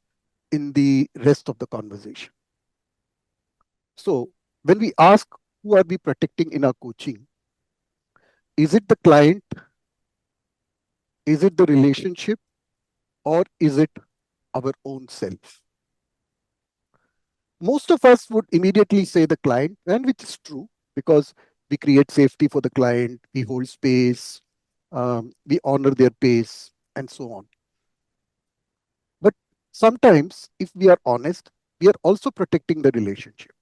in the rest of the conversation. So when we ask who are we protecting in our coaching, is it the client? Is it the relationship? Or is it our own self? Most of us would immediately say the client, and which is true because we create safety for the client, we hold space, we honor their pace, and so on. sometimes, if we are honest, we are also protecting the relationship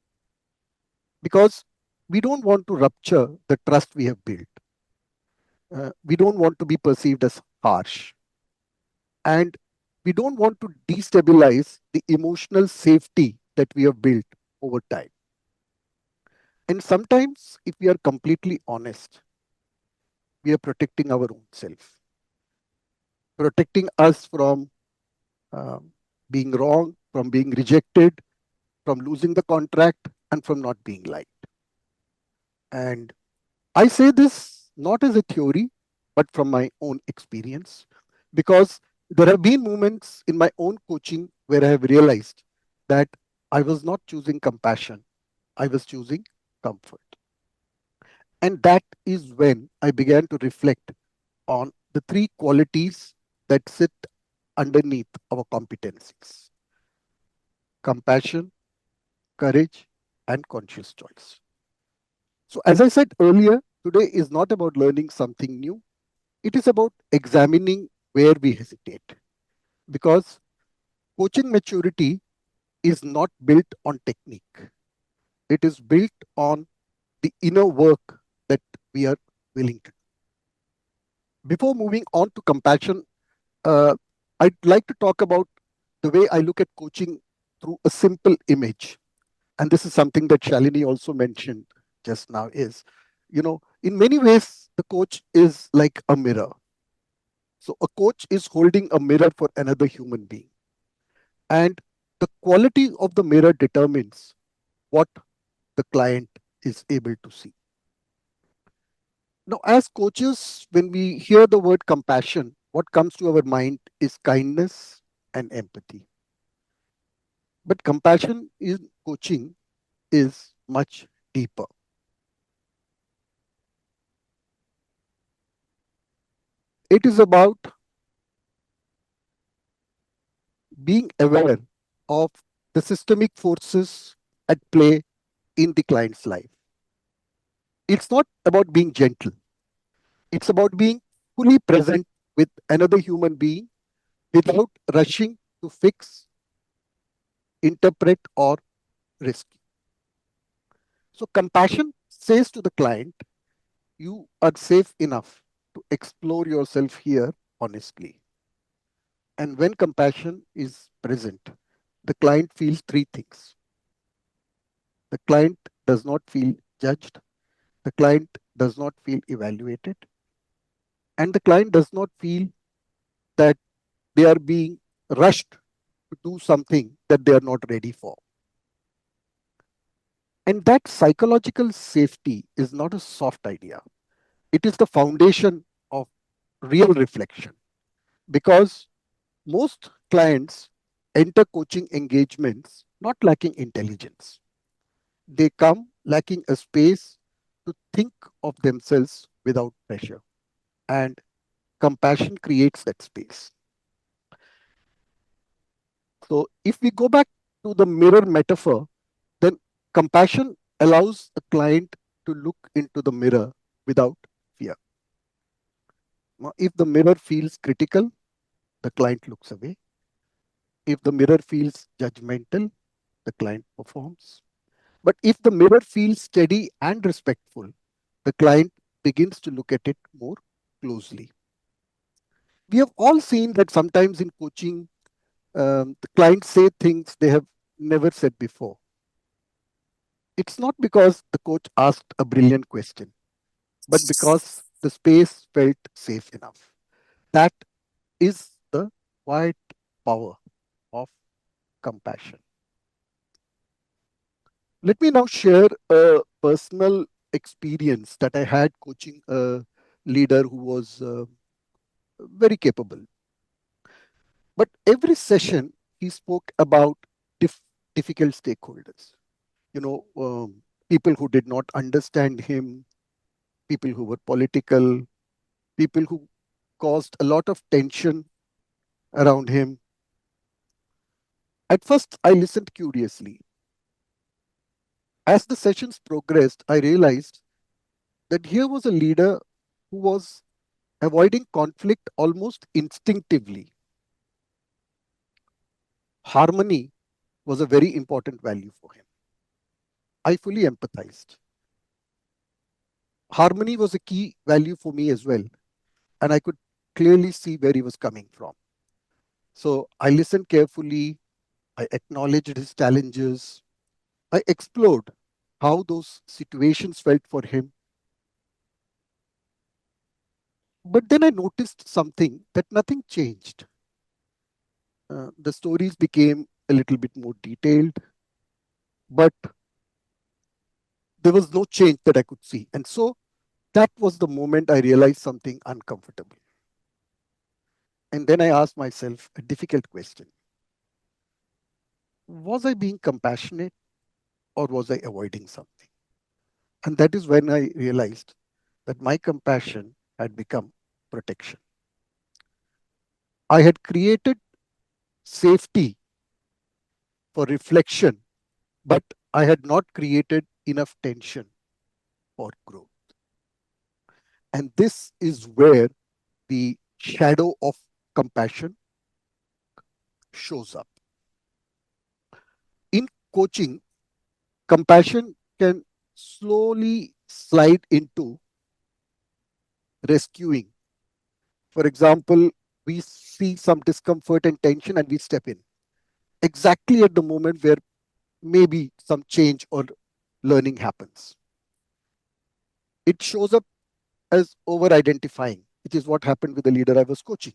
because we don't want to rupture the trust we have built. We don't want to be perceived as harsh. And we don't want to destabilize the emotional safety that we have built over time. And sometimes, if we are completely honest, we are protecting our own self, protecting us from being wrong, from being rejected, from losing the contract, and from not being liked. And I say this not as a theory, but from my own experience, because there have been moments in my own coaching where I have realized that I was not choosing compassion, I was choosing comfort. And that is when I began to reflect on the three qualities that sit underneath our competencies: compassion, courage, and conscious choice. So, as I said earlier, today is not about learning something new, it is about examining where we hesitate. Because coaching maturity is not built on technique, it is built on the inner work that we are willing to do. Before moving on to compassion, uh, I'd like to talk about the way I look at coaching through a simple image. And this is something that Shalini also mentioned just now is, in many ways, the coach is like a mirror. So a coach is holding a mirror for another human being. And the quality of the mirror determines what the client is able to see. Now, as coaches, when we hear the word compassion, what comes to our mind is kindness and empathy. But compassion in coaching is much deeper. It is about being aware of the systemic forces at play in the client's life. It's not about being gentle, it's about being fully present with another human being without rushing to fix, interpret, or rescue. So, compassion says to the client, you are safe enough to explore yourself here honestly. And when compassion is present, the client feels three things. The client does not feel judged, the client does not feel evaluated, and the client does not feel that they are being rushed to do something that they are not ready for. And that psychological safety is not a soft idea, it is the foundation of real reflection. Because most clients enter coaching engagements not lacking intelligence, they come lacking a space to think of themselves without pressure. And compassion creates that space. So, if we go back to the mirror metaphor, then compassion allows a client to look into the mirror without fear. Now, if the mirror feels critical, the client looks away. If the mirror feels judgmental, the client performs. But if the mirror feels steady and respectful, the client begins to look at it more closely. We have all seen that sometimes in coaching, the clients say things they have never said before. It's not because the coach asked a brilliant question, but because the space felt safe enough. That is the quiet power of compassion. Let me now share a personal experience that I had coaching a leader who was very capable. But every session, he spoke about difficult stakeholders. You know, people who did not understand him, people who were political, people who caused a lot of tension around him. At first, I listened curiously. As the sessions progressed, I realized that here was a leader who was avoiding conflict almost instinctively. Harmony was a very important value for him. I fully empathized. Harmony was a key value for me as well, and I could clearly see where he was coming from. So I listened carefully, I acknowledged his challenges, I explored how those situations felt for him. But then I noticed something that nothing changed. The stories became a little bit more detailed, but there was no change that I could see. And so that was the moment I realized something uncomfortable. And then I asked myself a difficult question. Was I being compassionate or was I avoiding something? And that is when I realized that my compassion had become protection. I had created safety for reflection, but I had not created enough tension for growth. And this is where the shadow of compassion shows up. In coaching, compassion can slowly slide into rescuing. For example, we see some discomfort and tension and we step in exactly at the moment where maybe some change or learning happens. It shows up as over identifying, which is what happened with the leader I was coaching.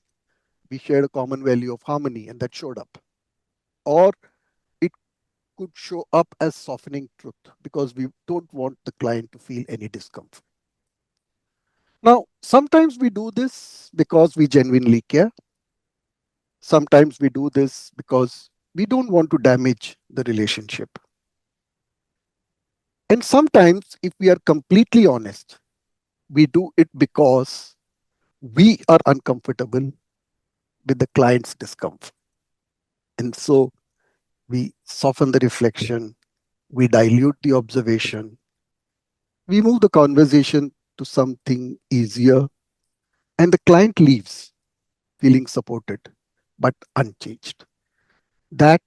We shared a common value of harmony and that showed up. Or it could show up as softening truth because we don't want the client to feel any discomfort. Now, sometimes we do this because we genuinely care. Sometimes we do this because we don't want to damage the relationship. And sometimes, if we are completely honest, we do it because we are uncomfortable with the client's discomfort. And so we soften the reflection, we dilute the observation, we move the conversation to something easier, and the client leaves feeling supported but unchanged. That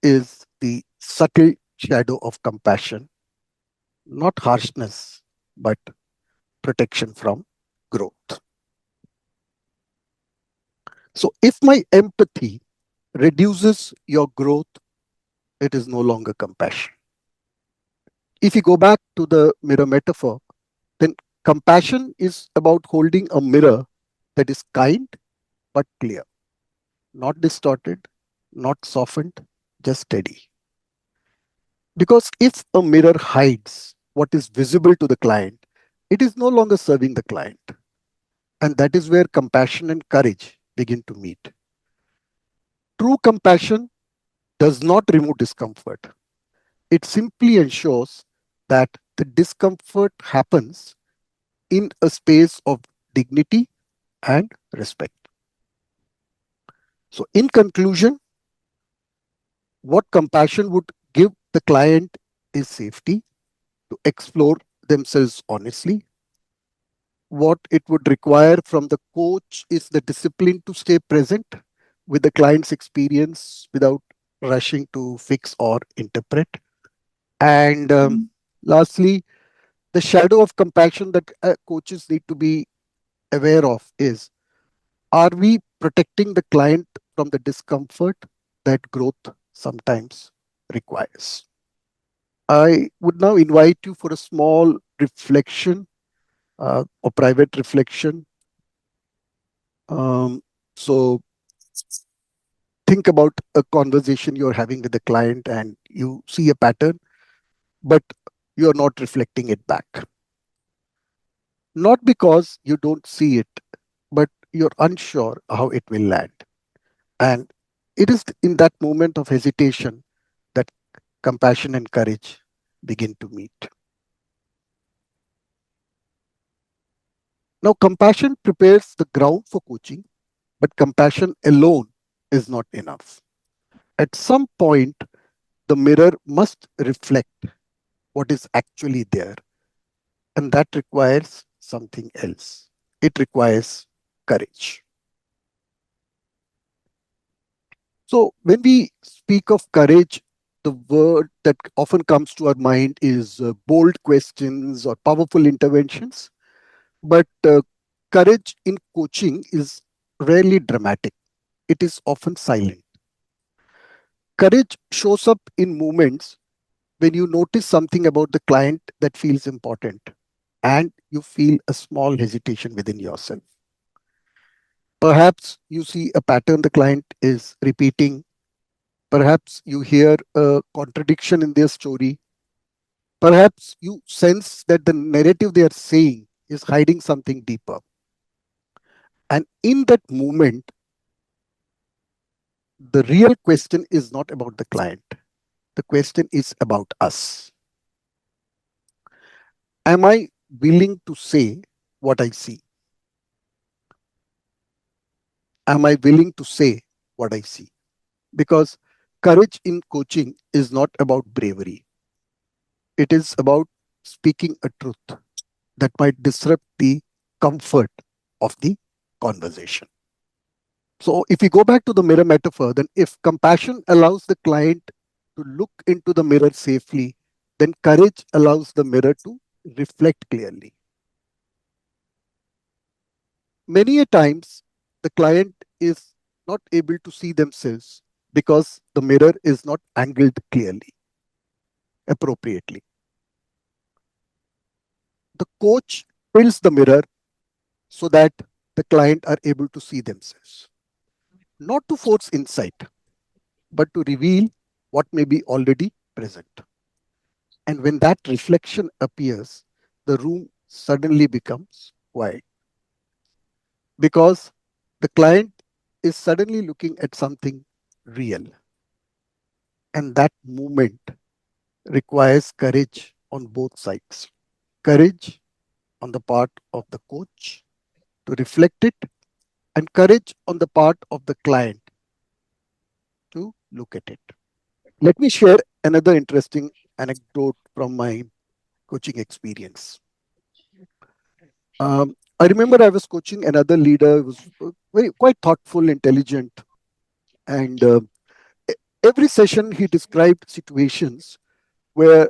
is the subtle shadow of compassion, not harshness, but protection from growth. So if my empathy reduces your growth, it is no longer compassion. If you go back to the mirror metaphor, then compassion is about holding a mirror that is kind but clear, not distorted, not softened, just steady. Because if a mirror hides what is visible to the client, it is no longer serving the client. And that is where compassion and courage begin to meet. True compassion does not remove discomfort. It simply ensures that the discomfort happens in a space of dignity and respect. So, in conclusion, what compassion would give the client is safety to explore themselves honestly. What it would require from the coach is the discipline to stay present with the client's experience without rushing to fix or interpret. And lastly, the shadow of compassion that coaches need to be aware of is, are we protecting the client from the discomfort that growth sometimes requires? I would now invite you for a small reflection or private reflection. So think about a conversation you're having with the client and you see a pattern, but you're not reflecting it back. Not because you don't see it, but you're unsure how it will land. And it is in that moment of hesitation that compassion and courage begin to meet. Now, compassion prepares the ground for coaching, but compassion alone is not enough. At some point, the mirror must reflect what is actually there, and that requires something else. It requires courage. So when we speak of courage, the word that often comes to our mind is bold questions or powerful interventions. But courage in coaching is rarely dramatic. It is often silent. Courage shows up in moments when you notice something about the client that feels important and you feel a small hesitation within yourself. Perhaps you see a pattern the client is repeating. Perhaps you hear a contradiction in their story. Perhaps you sense that the narrative they are saying is hiding something deeper. And in that moment, the real question is not about the client. The question is about us. Am I willing to say what I see? Am I willing to say what I see? Because courage in coaching is not about bravery. It is about speaking a truth that might disrupt the comfort of the conversation. So, if we go back to the mirror metaphor, then if compassion allows the client to look into the mirror safely, then courage allows the mirror to reflect clearly. Many a times, the client is not able to see themselves because the mirror is not angled clearly, appropriately. The coach tilts the mirror so that the client are able to see themselves, not to force insight, but to reveal what may be already present. And when that reflection appears, the room suddenly becomes quiet because the client is suddenly looking at something real. And that movement requires courage on both sides. Courage on the part of the coach to reflect it, and courage on the part of the client to look at it. Let me share another interesting anecdote from my coaching experience. I remember I was coaching another leader who was very quite thoughtful, intelligent, and e- every session he described situations where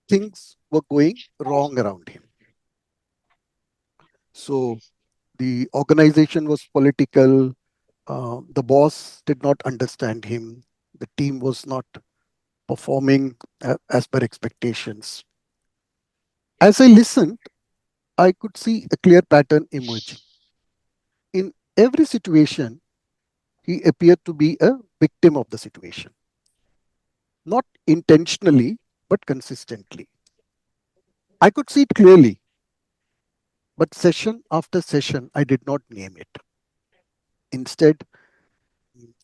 things were going wrong around him. So the organization was political. The boss did not understand him. The team was not performing as per expectations. As I listened, I could see a clear pattern emerging. In every situation, he appeared to be a victim of the situation, not intentionally, but consistently. I could see it clearly, but session after session, I did not name it. Instead,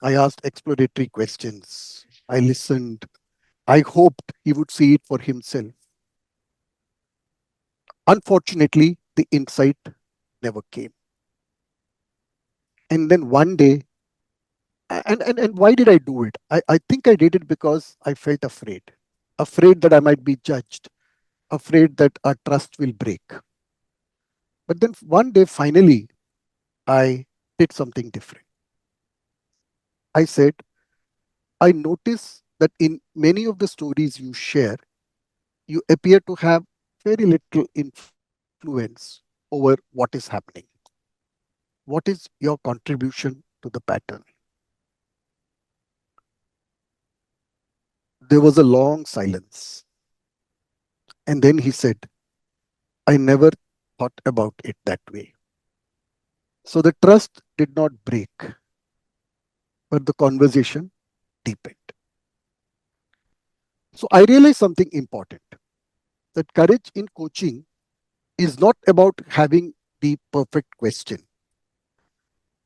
I asked exploratory questions. I listened. I hoped he would see it for himself. Unfortunately, the insight never came. And then one day, and why did I do it? I think I did it because I felt afraid. Afraid that I might be judged, afraid that our trust will break. But then one day, finally, I did something different. I said, I notice that in many of the stories you share, you appear to have very little influence over what is happening. What is your contribution to the pattern? There was a long silence. And then he said, I never thought about it that way. So the trust did not break, but the conversation deepened. So I realized something important, that courage in coaching is not about having the perfect question.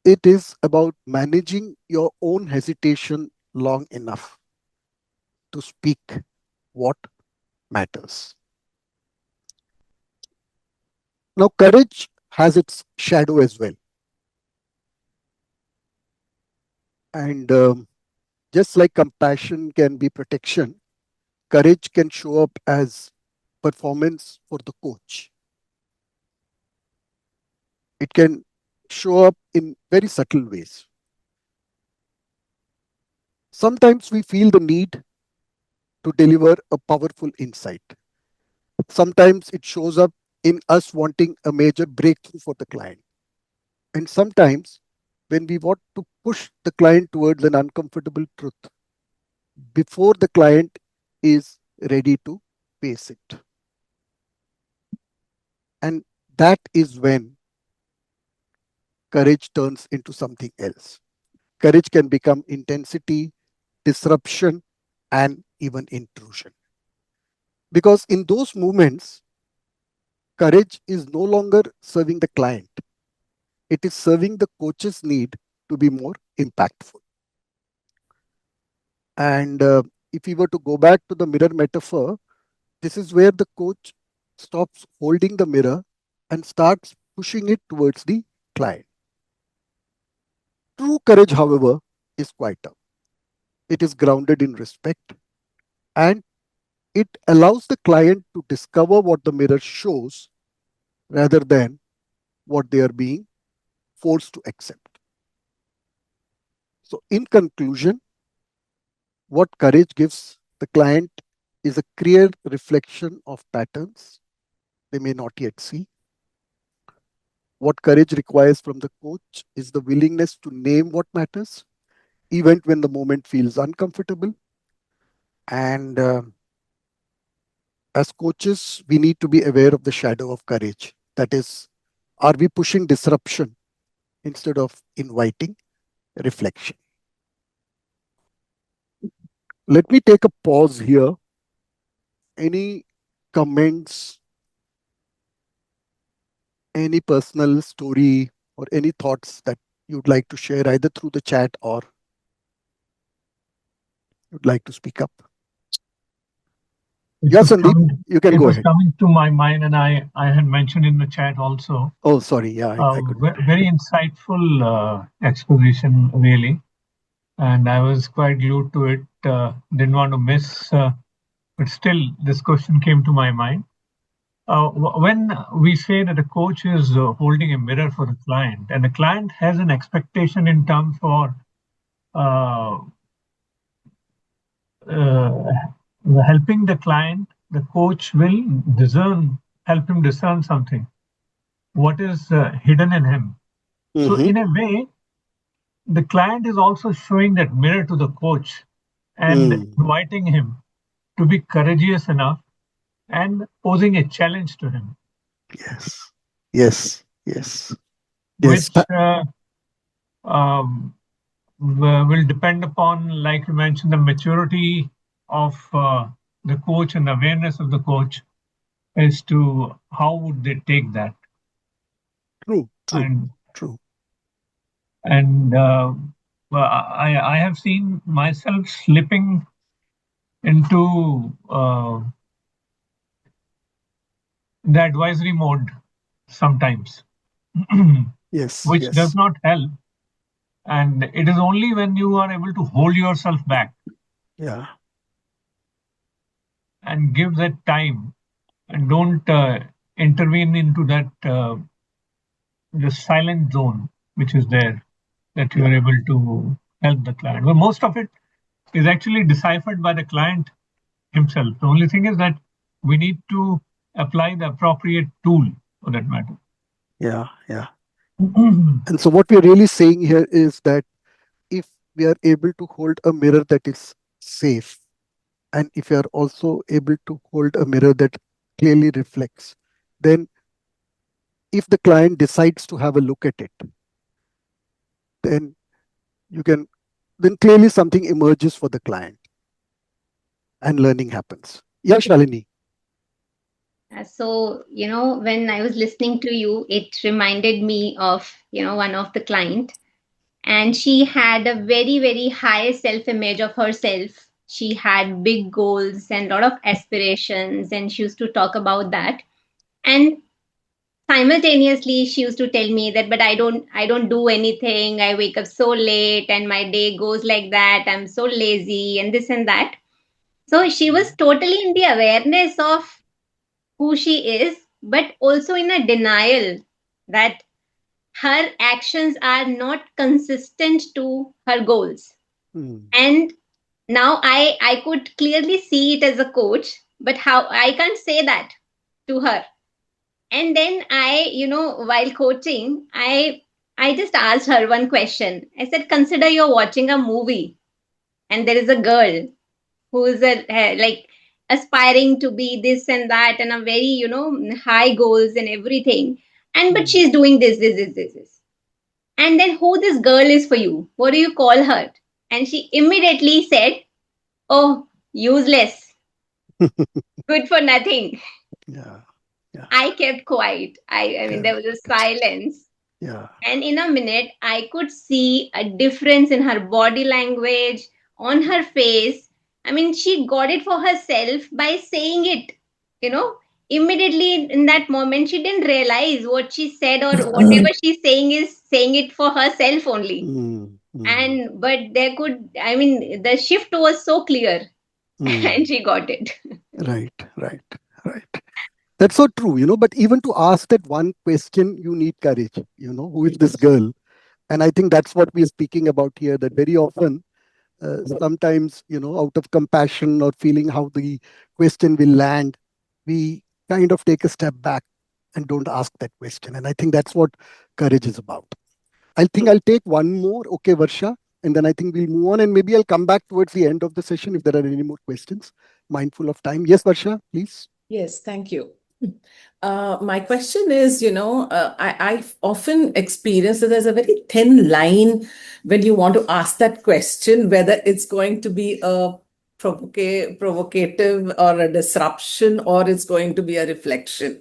It is about managing your own hesitation long enough to speak what matters. Now, courage has its shadow as well. And just like compassion can be protection, courage can show up as performance for the coach. It can show up in very subtle ways. Sometimes we feel the need to deliver a powerful insight. Sometimes it shows up in us wanting a major breakthrough for the client. And sometimes when we want to push the client towards an uncomfortable truth before the client is ready to face it. And that is when courage turns into something else. Courage can become intensity, disruption, and even intrusion. Because in those moments, courage is no longer serving the client, it is serving the coach's need to be more impactful. And if we were to go back to the mirror metaphor, this is where the coach stops holding the mirror and starts pushing it towards the client. True courage, however, is quieter. It is grounded in respect and it allows the client to discover what the mirror shows rather than what they are being forced to accept. So, in conclusion, what courage gives the client is a clear reflection of patterns they may not yet see. What courage requires from the coach is the willingness to name what matters, even when the moment feels uncomfortable. And as coaches, we need to be aware of the shadow of courage. That is, are we pushing disruption instead of inviting reflection? Let me take a pause here. Any comments, any personal story, or any thoughts that you'd like to share either through the chat or you'd like to speak up? Yes, Sandeep, you can go ahead. It was coming to my mind, and I had mentioned in the chat also. Oh, sorry. Yeah, I could. Very insightful exposition, really. And I was quite glued to it. Didn't want to miss, but still, this question came to my mind. When we say that a coach is holding a mirror for the client, and the client has an expectation in terms for helping the client, the coach will help him discern something, what is hidden in him. So in a way, the client is also showing that mirror to the coach and inviting him to be courageous enough and posing a challenge to him. Yes, yes, yes. Which will depend upon, like you mentioned, the maturity of the coach and the awareness of the coach as to how would they take that. True. And I have seen myself slipping into the advisory mode sometimes. Which does not help. And it is only when you are able to hold yourself back. Yeah. And give that time and don't intervene into that the silent zone which is there, that you are able to help the client. Well, most of it is actually deciphered by the client himself. The only thing is that we need to apply the appropriate tool for that matter. Yeah. And so what we're really saying here is that if we are able to hold a mirror that is safe, and if you are also able to hold a mirror that clearly reflects, then if the client decides to have a look at it, then clearly something emerges for the client and learning happens. Yeah, Shalini. So, when I was listening to you, it reminded me of, one of the client, and she had a very, very high self-image of herself. She had big goals and a lot of aspirations, and she used to talk about that. And simultaneously, she used to tell me that, but I don't do anything. I wake up so late and my day goes like that. I'm so lazy and this and that. So she was totally in the awareness of who she is, but also in a denial that her actions are not consistent to her goals. And Now I could clearly see it as a coach, but how I can't say that to her. And then while coaching, I just asked her one question. I said, consider you're watching a movie and there is a girl who is like aspiring to be this and that and a very high goals and everything, and but she's doing this. And then who this girl is for you? What do you call her? And she immediately said, oh, useless, good for nothing. Yeah. Yeah. I kept quiet. I mean, there was a silence. Yeah. And in a minute, I could see a difference in her body language, on her face. I mean, she got it for herself by saying it, you know. Immediately in that moment, she didn't realize what she said or whatever she's saying is saying it for herself only. And but there could, I mean, the shift was so clear and she got it. Right. That's so true. But even to ask that one question, you need courage. Who is this girl? And I think that's what we are speaking about here, that very often, sometimes, out of compassion or feeling how the question will land, we kind of take a step back and don't ask that question. And I think that's what courage is about. I think I'll take one more. Okay, Varsha. And then I think we'll move on. And maybe I'll come back towards the end of the session if there are any more questions. Mindful of time. Yes, Varsha, please. Yes, thank you. My question is, I've often experienced that there's a very thin line when you want to ask that question, whether it's going to be a provocative or a disruption, or it's going to be a reflection,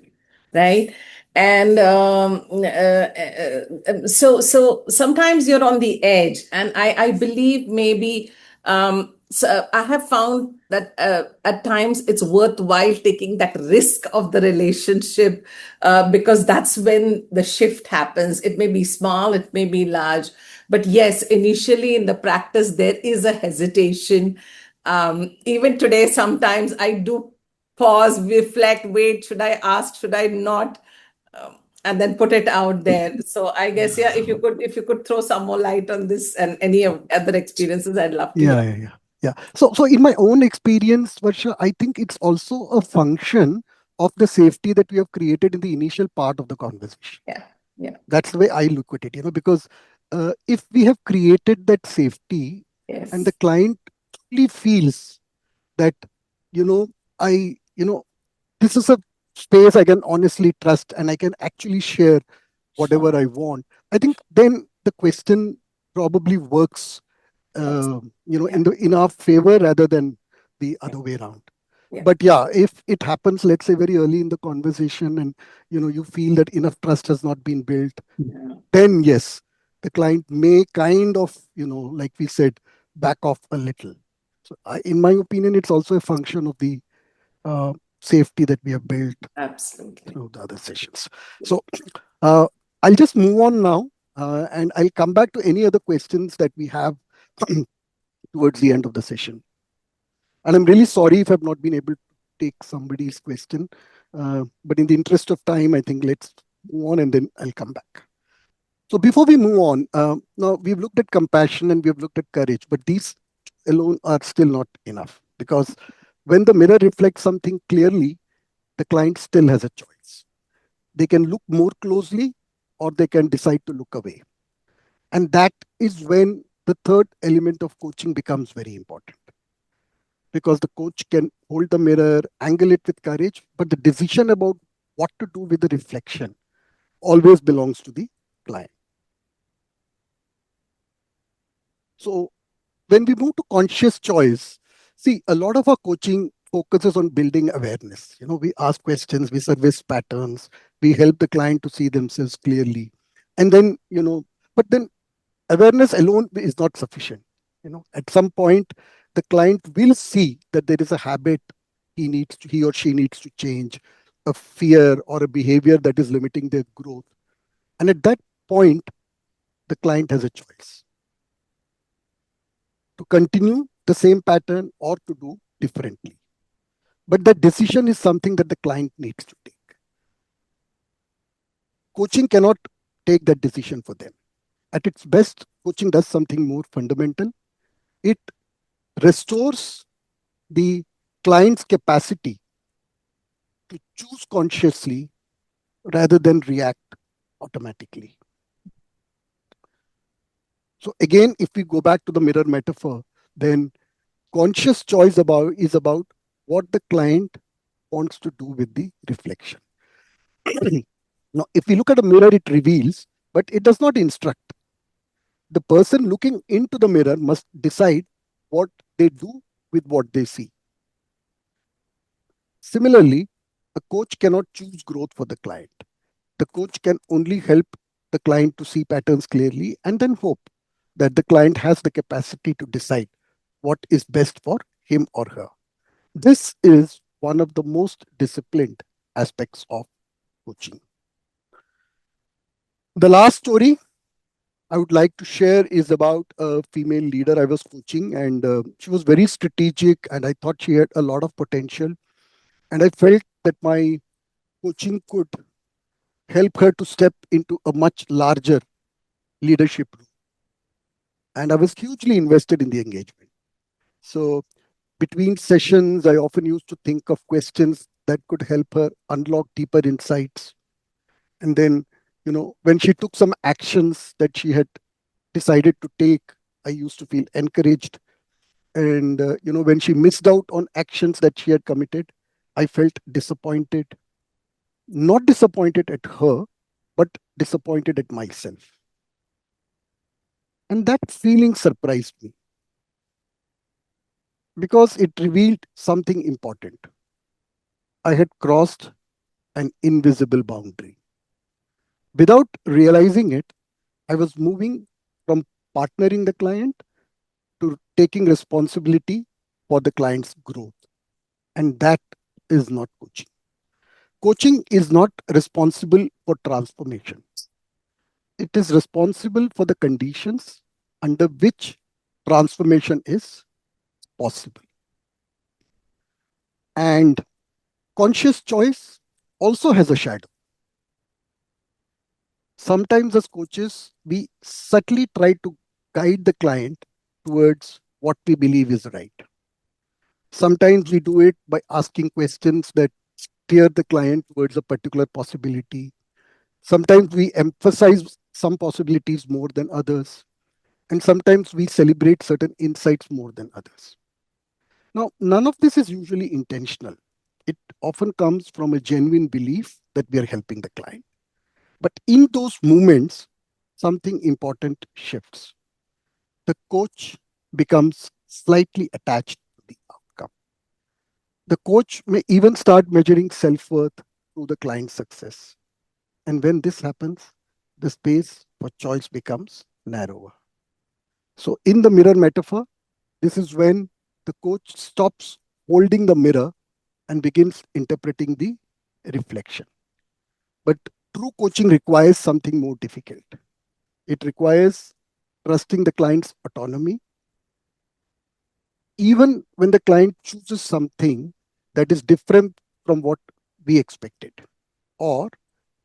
right? And so sometimes you're on the edge, and I believe maybe so I have found that at times it's worthwhile taking that risk of the relationship, because that's when the shift happens. It may be small, it may be large, but yes, initially in the practice there is a hesitation. Even today, sometimes I do pause, reflect, wait, should I ask, should I not? And then put it out there. So I guess, yeah, if you could throw some more light on this and any other experiences, I'd love to hear. Yeah. So in my own experience, Varsha, I think it's also a function of the safety that we have created in the initial part of the conversation. Yeah. That's the way I look at it, because if we have created that safety, Yes. and the client really feels that, this is a space I can honestly trust and I can actually share whatever I want, I think then the question probably works in our favor rather than the other way around. But yeah, if it happens, let's say very early in the conversation, and you feel that enough trust has not been built, then yes, the client may kind of, like we said, back off a little. So in my opinion, it's also a function of the safety that we have built through the other sessions. So I'll just move on now, and I'll come back to any other questions that we have towards the end of the session. And I'm really sorry if I've not been able to take somebody's question, but in the interest of time, I think let's move on and then I'll come back. So before we move on, now we've looked at compassion and we've looked at courage, but these alone are still not enough, because when the mirror reflects something clearly, the client still has a choice. They can look more closely or they can decide to look away. And that is when the third element of coaching becomes very important, because the coach can hold the mirror, angle it with courage, but the decision about what to do with the reflection always belongs to the client. So when we move to conscious choice, see, a lot of our coaching focuses on building awareness. We ask questions, we surface patterns, we help the client to see themselves clearly. And then, but then awareness alone is not sufficient. At some point, the client will see that there is a habit he or she needs to change, a fear or a behavior that is limiting their growth. And at that point, the client has a choice to continue the same pattern or to do differently. But that decision is something that the client needs to take. Coaching cannot take that decision for them. At its best, coaching does something more fundamental. It restores the client's capacity to choose consciously rather than react automatically. So again, if we go back to the mirror metaphor, then conscious choice is about what the client wants to do with the reflection. Now, if we look at a mirror, it reveals, but it does not instruct. The person looking into the mirror must decide what they do with what they see. Similarly, a coach cannot choose growth for the client. The coach can only help the client to see patterns clearly and then hope that the client has the capacity to decide what is best for him or her. This is one of the most disciplined aspects of coaching. The last story I would like to share is about a female leader I was coaching, and she was very strategic, and I thought she had a lot of potential. And I felt that my coaching could help her to step into a much larger leadership role. And I was hugely invested in the engagement. So between sessions, I often used to think of questions that could help her unlock deeper insights. And then, when she took some actions that she had decided to take, I used to feel encouraged. And, when she missed out on actions that she had committed, I felt disappointed. Not disappointed at her, but disappointed at myself. And that feeling surprised me because it revealed something important. I had crossed an invisible boundary. Without realizing it, I was moving from partnering the client to taking responsibility for the client's growth. And that is not coaching. Coaching is not responsible for transformation. It is responsible for the conditions under which transformation is possible. And conscious choice also has a shadow. Sometimes, as coaches, we subtly try to guide the client towards what we believe is right. Sometimes we do it by asking questions that steer the client towards a particular possibility. Sometimes we emphasize some possibilities more than others. And sometimes we celebrate certain insights more than others. Now, none of this is usually intentional. It often comes from a genuine belief that we are helping the client. But in those moments, something important shifts. The coach becomes slightly attached to the outcome. The coach may even start measuring self worth through the client's success. And when this happens, the space for choice becomes narrower. So, in the mirror metaphor, this is when the coach stops holding the mirror and begins interpreting the reflection. But true coaching requires something more difficult. It requires trusting the client's autonomy, even when the client chooses something that is different from what we expected, or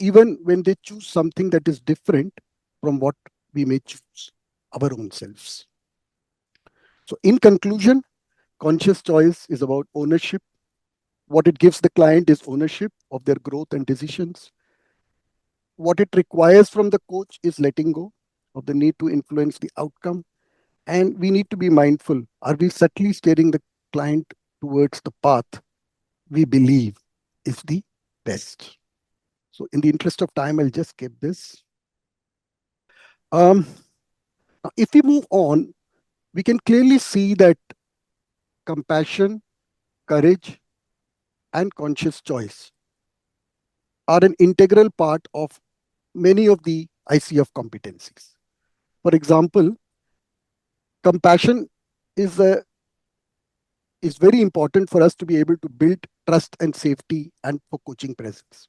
even when they choose something that is different from what we may choose our own selves. So, in conclusion, conscious choice is about ownership. What it gives the client is ownership of their growth and decisions. What it requires from the coach is letting go of the need to influence the outcome. And we need to be mindful. Are we subtly steering the client towards the path we believe is the best? So in the interest of time, I'll just skip this. If we move on, we can clearly see that compassion, courage, and conscious choice are an integral part of many of the ICF competencies. For example, compassion is very important for us to be able to build trust and safety and for coaching presence.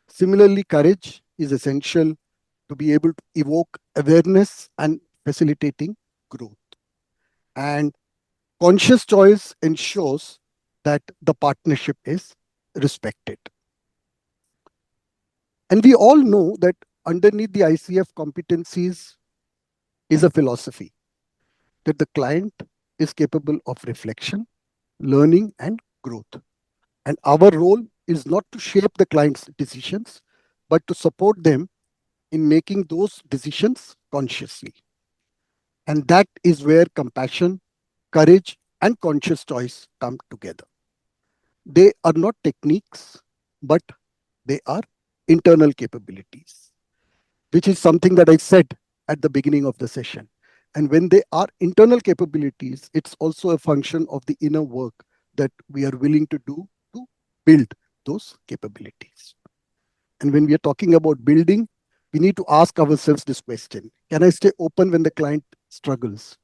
Similarly, courage is essential to be able to evoke awareness and facilitating growth. And conscious choice ensures that the partnership is respected. And we all know that underneath the ICF competencies is a philosophy that the client is capable of reflection, learning, and growth. And our role is not to shape the client's decisions, but to support them in making those decisions consciously. And that is where compassion, courage, and conscious choice come together. They are not techniques, but they are internal capabilities, which is something that I said at the beginning of the session. And when they are internal capabilities, it's also a function of the inner work that we are willing to do to build those capabilities. And when we are talking about building, we need to ask ourselves this question: can I stay open when the client struggles?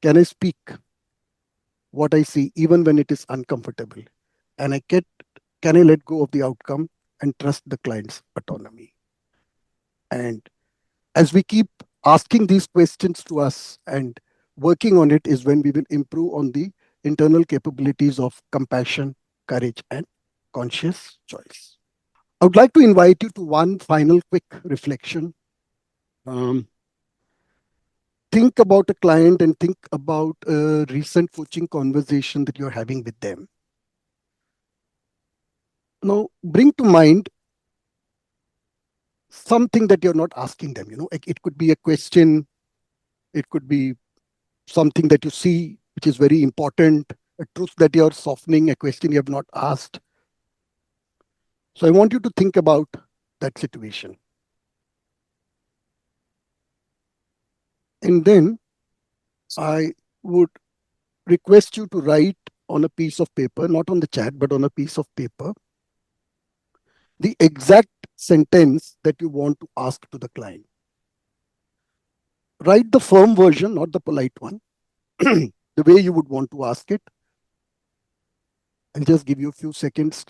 Can I speak what I see even when it is uncomfortable? And can I let go of the outcome and trust the client's autonomy? And as we keep asking these questions to us and working on it is when we will improve on the internal capabilities of compassion, courage, and conscious choice. I would like to invite you to one final quick reflection. Think about a client and think about a recent coaching conversation that you're having with them. Now, bring to mind something that you're not asking them. It could be a question, it could be something that you see which is very important, a truth that you're softening, a question you have not asked. So I want you to think about that situation. And then I would request you to write on a piece of paper, not on the chat, but on a piece of paper, the exact sentence that you want to ask to the client. Write the firm version, not the polite one, the way you would want to ask it. I'll just give you a few seconds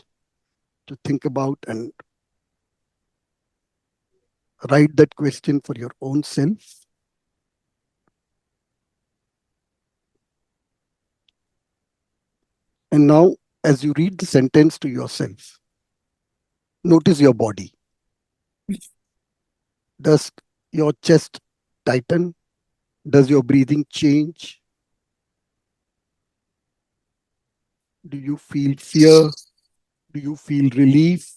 to think about and write that question for your own self. And now, as you read the sentence to yourself, notice your body. Does your chest tighten? Does your breathing change? Do you feel fear? Do you feel relief?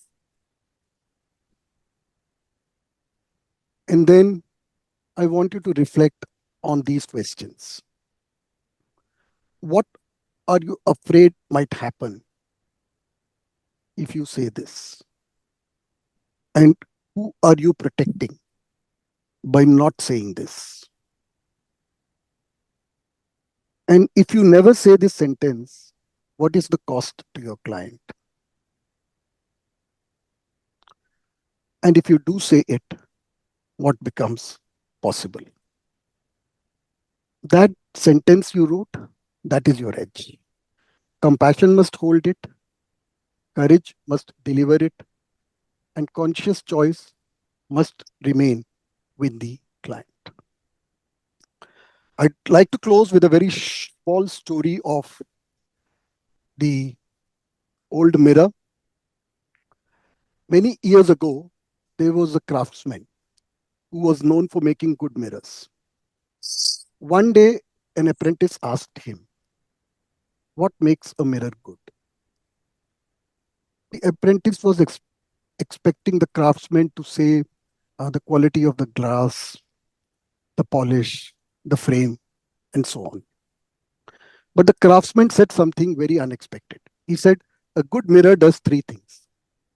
And then I want you to reflect on these questions. What are you afraid might happen if you say this? And who are you protecting by not saying this? And if you never say this sentence, what is the cost to your client? And if you do say it, what becomes possible? That sentence you wrote, that is your edge. Compassion must hold it, courage must deliver it, and conscious choice must remain with the client. I'd like to close with a very small story of the old mirror. Many years ago, there was a craftsman who was known for making good mirrors. One day, an apprentice asked him, "What makes a mirror good?" The apprentice was expecting the craftsman to say the quality of the glass, the polish, the frame, and so on. But the craftsman said something very unexpected. He said, "A good mirror does three things.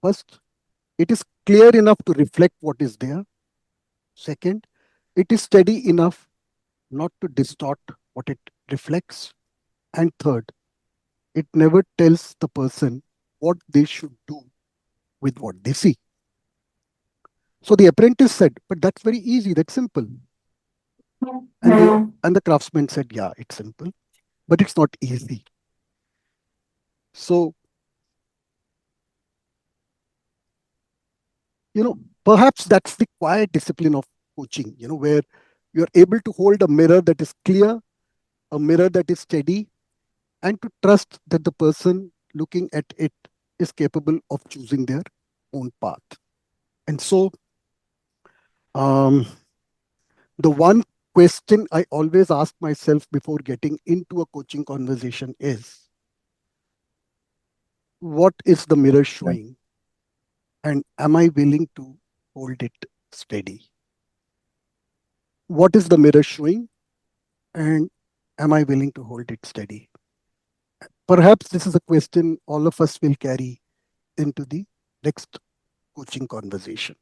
First, it is clear enough to reflect what is there. Second, it is steady enough not to distort what it reflects. And third, it never tells the person what they should do with what they see." So the apprentice said, "But that's very easy, that's simple." And the craftsman said, "Yeah, it's simple, but it's not easy." So, perhaps that's the quiet discipline of coaching, where you're able to hold a mirror that is clear, a mirror that is steady, and to trust that the person looking at it is capable of choosing their own path. And so, the one question I always ask myself before getting into a coaching conversation is, what is the mirror showing? And am I willing to hold it steady? What is the mirror showing? And am I willing to hold it steady? Perhaps this is a question all of us will carry into the next coaching conversation.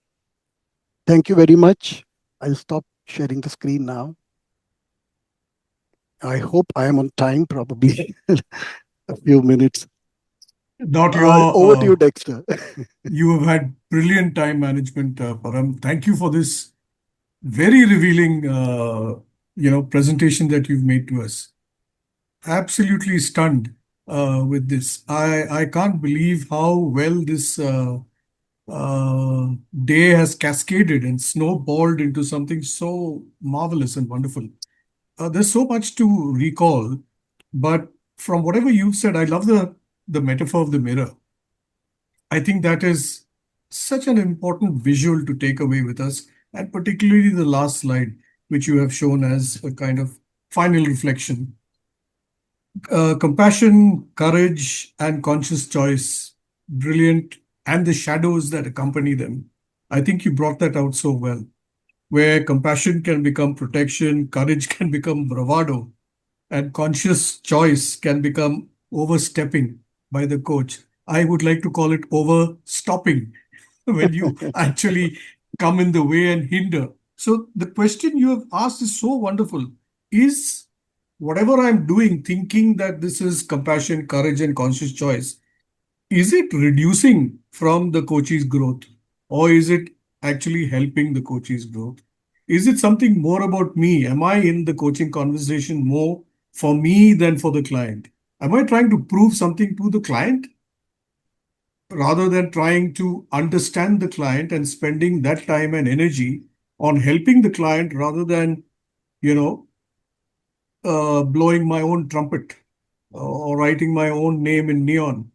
Thank you very much. I'll stop sharing the screen now. I hope I am on time, probably a few minutes. Not your. Over to you, Dexter. You have had brilliant time management, Param. Thank you for this very revealing, presentation that you've made to us. Absolutely stunned with this. I can't believe how well this day has cascaded and snowballed into something so marvelous and wonderful. There's so much to recall, but from whatever you've said, I love the metaphor of the mirror. I think that is such an important visual to take away with us, and particularly the last slide, which you have shown as a kind of final reflection. Compassion, courage, and conscious choice, brilliant, and the shadows that accompany them. I think you brought that out so well, where compassion can become protection, courage can become bravado, and conscious choice can become overstepping by the coach. I would like to call it overstopping when you actually come in the way and hinder. So the question you have asked is so wonderful. Is whatever I'm doing, thinking that this is compassion, courage, and conscious choice, is it reducing from the coach's growth, or is it actually helping the coach's growth? Is it something more about me? Am I in the coaching conversation more for me than for the client? Am I trying to prove something to the client rather than trying to understand the client and spending that time and energy on helping the client rather than, blowing my own trumpet or writing my own name in neon?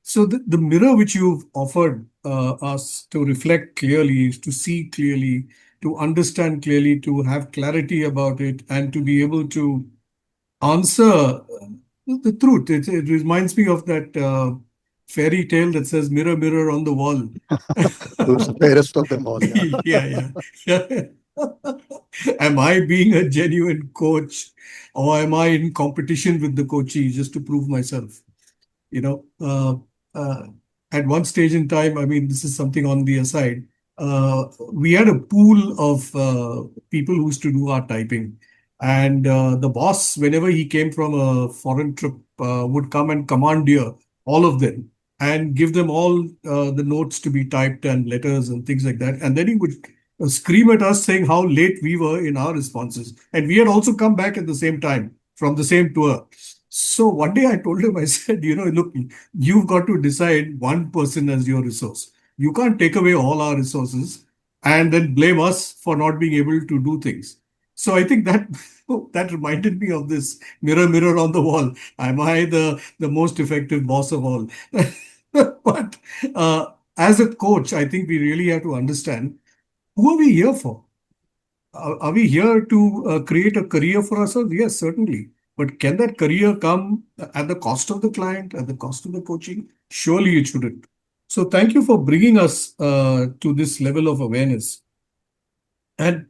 So the mirror which you've offered us to reflect clearly, to see clearly, to understand clearly, to have clarity about it, and to be able to answer the truth. It reminds me of that fairy tale that says, "Mirror, mirror on the wall." Who's the fairest of them all? Yeah. Am I being a genuine coach, or am I in competition with the coachee just to prove myself? At one stage in time, I mean, this is something on the aside, we had a pool of people who used to do our typing. And the boss, whenever he came from a foreign trip, would come and commandeer all of them and give them all the notes to be typed and letters and things like that. And then he would scream at us saying how late we were in our responses. And we had also come back at the same time from the same tour. So one day I told him, I said, look, you've got to decide one person as your resource. You can't take away all our resources and then blame us for not being able to do things. So I think that that reminded me of this mirror, mirror on the wall. Am I the most effective boss of all? But as a coach, I think we really have to understand, who are we here for? Are we here to create a career for ourselves? Yes, certainly. But can that career come at the cost of the client, at the cost of the coaching? Surely it shouldn't. So thank you for bringing us to this level of awareness. And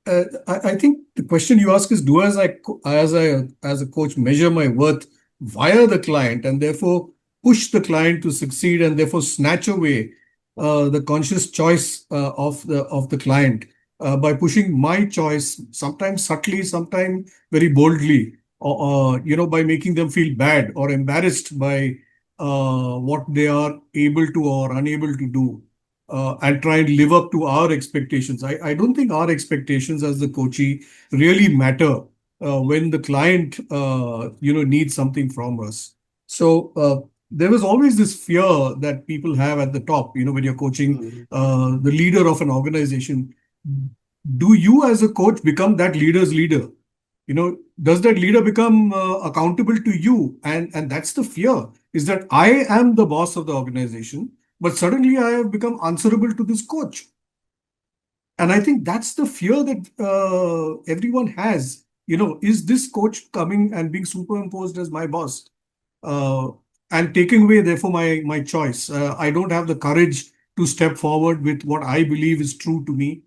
I think the question you ask is, do as a coach measure my worth via the client and therefore push the client to succeed and therefore snatch away the conscious choice of the client by pushing my choice, sometimes subtly, sometimes very boldly, or by making them feel bad or embarrassed by what they are able to or unable to do. And try and live up to our expectations. I don't think our expectations as the coachee really matter when the client needs something from us. So there was always this fear that people have at the top, when you're coaching the leader of an organization. Do you as a coach become that leader's leader? Does that leader become accountable to you? And that's the fear, is that I am the boss of the organization, but suddenly I have become answerable to this coach. And I think that's the fear that everyone has. Is this coach coming and being superimposed as my boss? uh, and taking away, therefore, my choice. I don't have the courage to step forward with what I believe is true to me.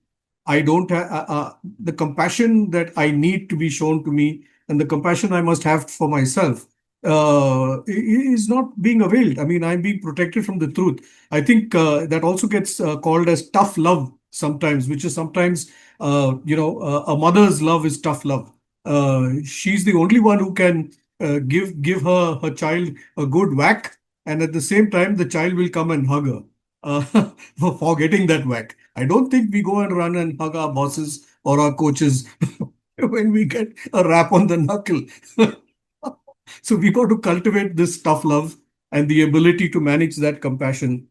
I don't have the compassion that I need to be shown to me, and the compassion I must have for myself is not being availed. I mean, I'm being protected from the truth. I think that also gets called as tough love sometimes, which is sometimes, a mother's love is tough love. She's the only one who can give her child a good whack, and at the same time, the child will come and hug her uh, for getting that whack. I don't think we go and run and hug our bosses or our coaches when we get a rap on the knuckle. So we got to cultivate this tough love and the ability to manage that compassion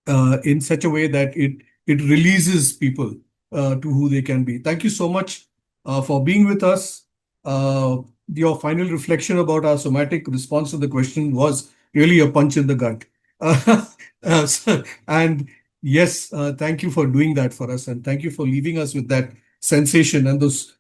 in such a way that it releases people to who they can be. Thank you so much for being with us. Your final reflection about our somatic response to the question was really a punch in the gut. And yes, thank you for doing that for us, and thank you for leaving us with that sensation and those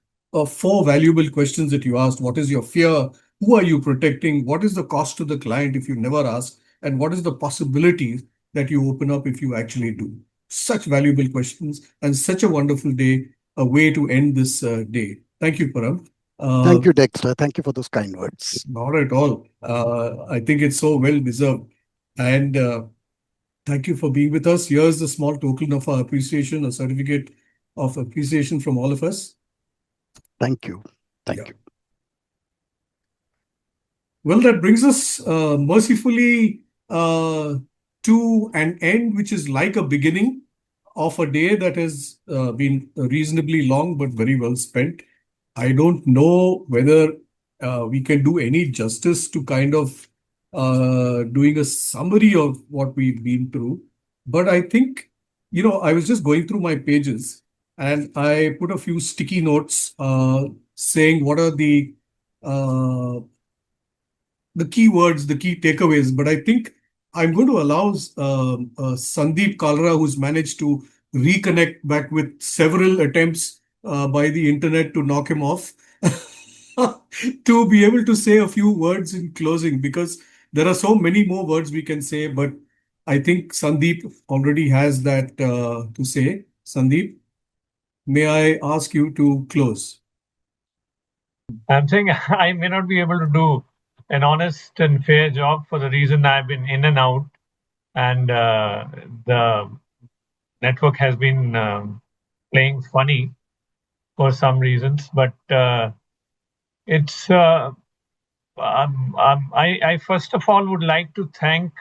four valuable questions that you asked. What is your fear? Who are you protecting? What is the cost to the client if you never ask? And what is the possibility that you open up if you actually do? Such valuable questions and such a wonderful day, a way to end this day. Thank you, Param. Thank you, Dexter. Thank you for those kind words. Not at all. I think it's so well deserved. And thank you for being with us. Here's a small token of our appreciation, a certificate of appreciation from all of us. Thank you. Thank you. Well, that brings us mercifully to an end, which is like a beginning of a day that has been reasonably long but very well spent. I don't know whether we can do any justice to kind of doing a summary of what we've been through. But I think, I was just going through my pages and I put a few sticky notes saying what are the key words, the key takeaways. But I think I'm going to allow Sandeep Kalra, who's managed to reconnect back with several attempts by the internet to knock him off, to be able to say a few words in closing, because there are so many more words we can say. But I think Sandeep already has that to say. Sandeep, may I ask you to close? I'm saying I may not be able to do an honest and fair job for the reason I've been in and out, and the network has been playing funny for some reasons. But it's I first of all would like to thank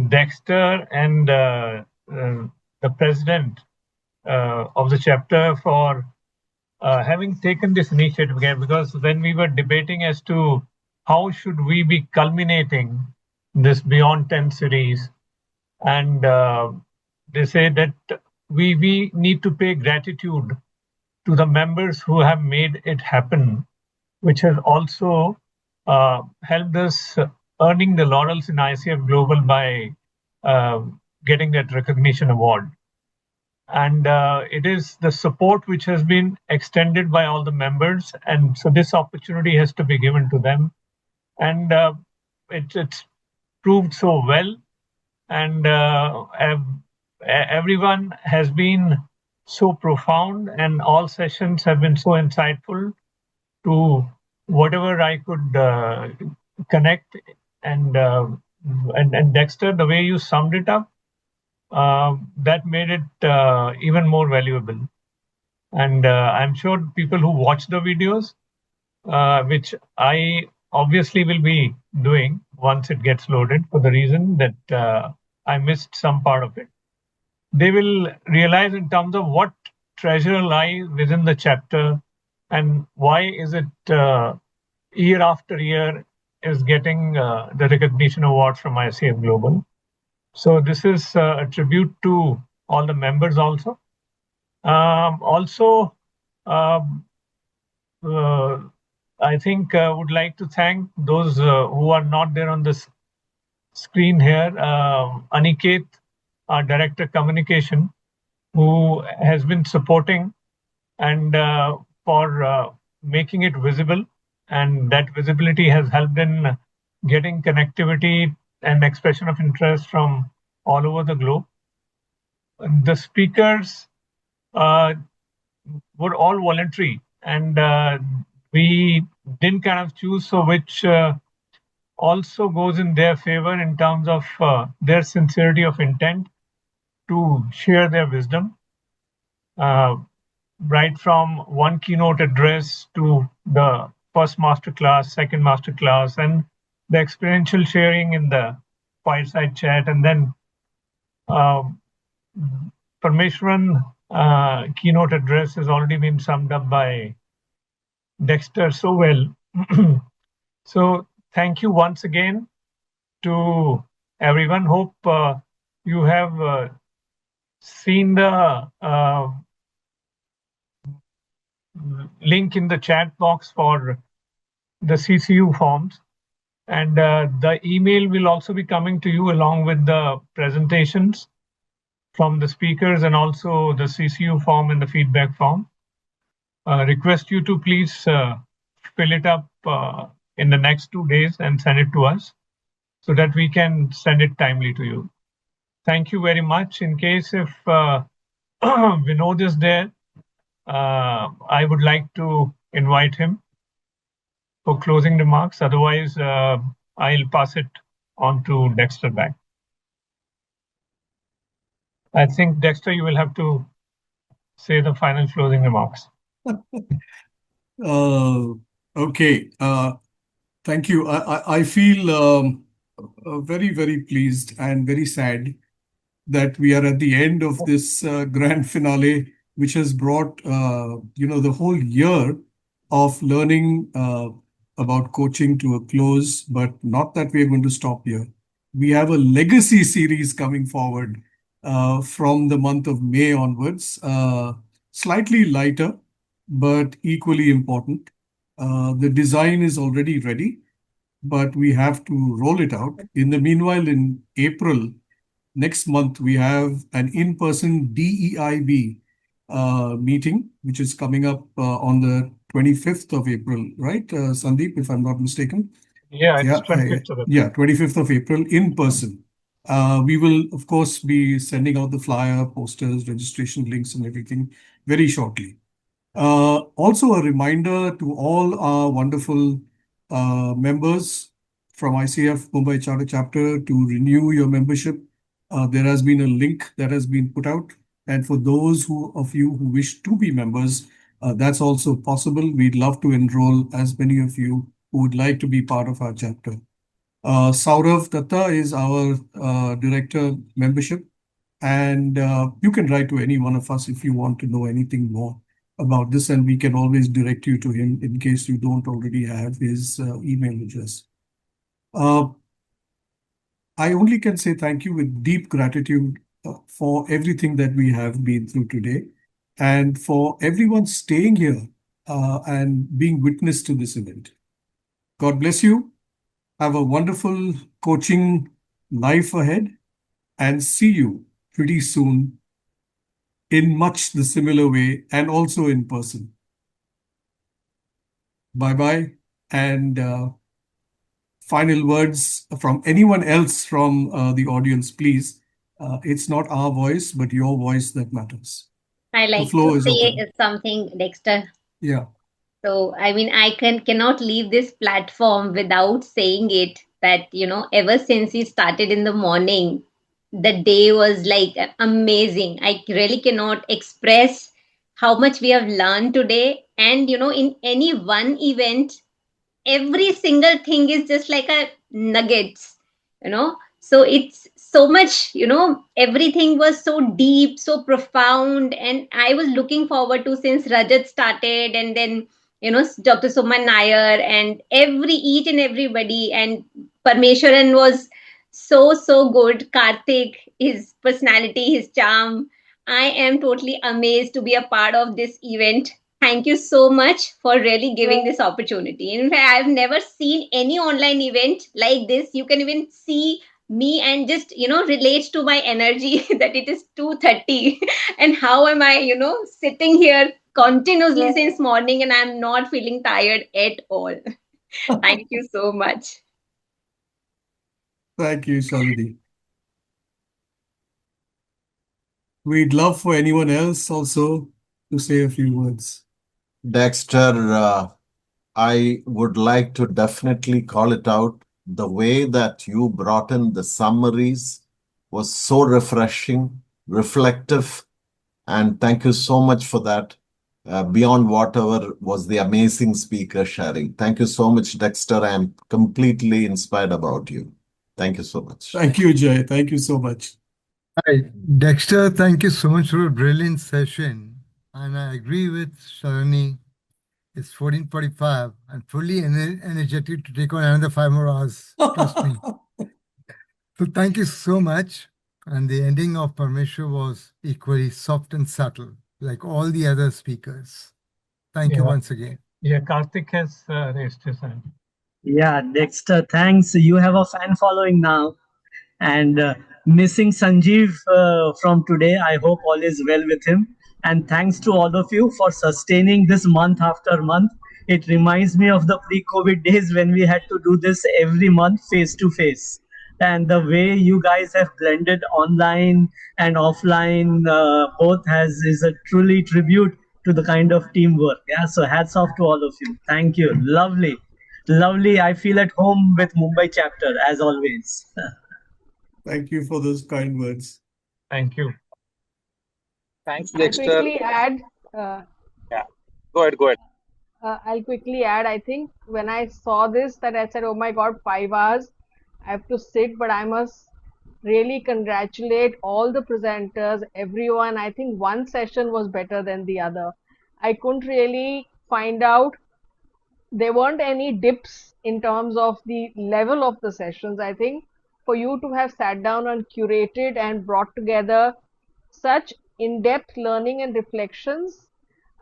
Dexter and the president of the chapter for having taken this initiative again, because when we were debating as to how should we be culminating this Beyond 10 series, and they say that we need to pay gratitude to the members who have made it happen, which has also helped us earning the laurels in ICF Global by getting that recognition award. And it is the support which has been extended by all the members, and so this opportunity has to be given to them, and it's proved so well, and everyone has been so profound, and all sessions have been so insightful to whatever I could connect, and Dexter, the way you summed it up, that made it even more valuable. And I'm sure people who watch the videos, which I obviously will be doing once it gets loaded, for the reason that I missed some part of it, they will realize in terms of what treasure lies within the chapter and why is it year after year is getting the recognition award from ICF Global. So this is a tribute to all the members also. Also, I think would like to thank those who are not there on the screen here. Aniket, our Director Communication, who has been supporting and for making it visible. And that visibility has helped in getting connectivity and expression of interest from all over the globe. The speakers were all voluntary, and we didn't kind of choose, so which also goes in their favor in terms of their sincerity of intent to share their wisdom. Right from one keynote address to the first masterclass, second masterclass, and the experiential sharing in the fireside chat, and then Parmeshwaran keynote address has already been summed up by Dexter so well. So thank you once again to everyone. Hope you have seen the link in the chat box for the CCU forms. And the email will also be coming to you along with the presentations from the speakers and also the CCU form and the feedback form. Request you to please fill it up in the next 2 days and send it to us so that we can send it timely to you. Thank you very much. In case if Vinod is there, I would like to invite him for closing remarks. Otherwise, I'll pass it on to Dexter back. I think, Dexter, you will have to say the final closing remarks. Okay. Thank you. I feel very, very pleased and very sad that we are at the end of this grand finale, which has brought the whole year of learning about coaching to a close. But not that we are going to stop here. We have a legacy series coming forward from the month of May onwards, slightly lighter, but equally important. The design is already ready, but we have to roll it out. In the meanwhile, in April, next month, we have an in-person DEIB meeting, which is coming up on the 25th of April, right, Sandeep, if I'm not mistaken? Yeah, it's 25th of April. Yeah, 25th of April in person. We will, of course, be sending out the flyer, posters, registration links, and everything very shortly. Also, a reminder to all our wonderful members from ICF Mumbai Charter Chapter to renew your membership. There has been a link that has been put out. And for those of you who wish to be members, that's also possible. We'd love to enroll as many of you who would like to be part of our chapter. Saurav Datta is our Director Membership. And you can write to any one of us if you want to know anything more about this, and we can always direct you to him in case you don't already have his email address. I only can say thank you with deep gratitude for everything that we have been through today and for everyone staying here and being witness to this event. God bless you. Have a wonderful coaching life ahead and see you pretty soon in much the similar way and also in person. Bye-bye. And final words from anyone else from the audience, please. It's not our voice, but your voice that matters. I like to say something, Dexter. Yeah. So, I mean, I cannot leave this platform without saying it that, ever since we started in the morning, the day was like amazing. I really cannot express how much we have learned today. And, in any one event, every single thing is just like a nuggets, so it's so much, everything was so deep, so profound, and I was looking forward to since Rajat started, and then Dr. Suman Nair and each and everybody, and Parmeshwaran was so good. Karthik, his personality, his charm, I am totally amazed to be a part of this event. Thank you so much for really giving this opportunity. In fact, I've never seen any online event like this. You can even see me and just, relates to my energy that it is 2:30 and how am I, sitting here continuously since morning and I'm not feeling tired at all. Thank you so much. Thank you, Shalini. We'd love for anyone else also to say a few words. Dexter, I would like to definitely call it out. The way that you brought in the summaries was so refreshing, reflective, and thank you so much for that. Beyond whatever was the amazing speaker sharing. Thank you so much, Dexter. I am completely inspired about you. Thank you so much. Thank you, Jay. Thank you so much. Hi, Dexter, thank you so much for a brilliant session. And I agree with Shalini. It's 14:45. I'm fully energetic to take on another 5 more hours. Trust me. So thank you so much. And the ending of Parmeshwar was equally soft and subtle, like all the other speakers. Thank you once again. Yeah, Karthik has raised his hand. Yeah, Dexter, thanks. You have a fan following now. And missing Sanjeev from today. I hope all is well with him. And thanks to all of you for sustaining this month after month. It reminds me of the pre-COVID days when we had to do this every month face to face. And the way you guys have blended online and offline both is a truly tribute to the kind of teamwork. Yeah, so hats off to all of you. Thank you. Lovely. Lovely. I feel at home with Mumbai chapter as always. Thank you for those kind words. Thank you. Thanks, I'll Dexter. quickly add. Yeah, go ahead. I'll quickly add. I think when I saw this, that I said, "Oh my God, 5 hours! I have to sit." But I must really congratulate all the presenters, everyone. I think one session was better than the other. I couldn't really find out. There weren't any dips in terms of the level of the sessions. I think for you to have sat down and curated and brought together such in-depth learning and reflections,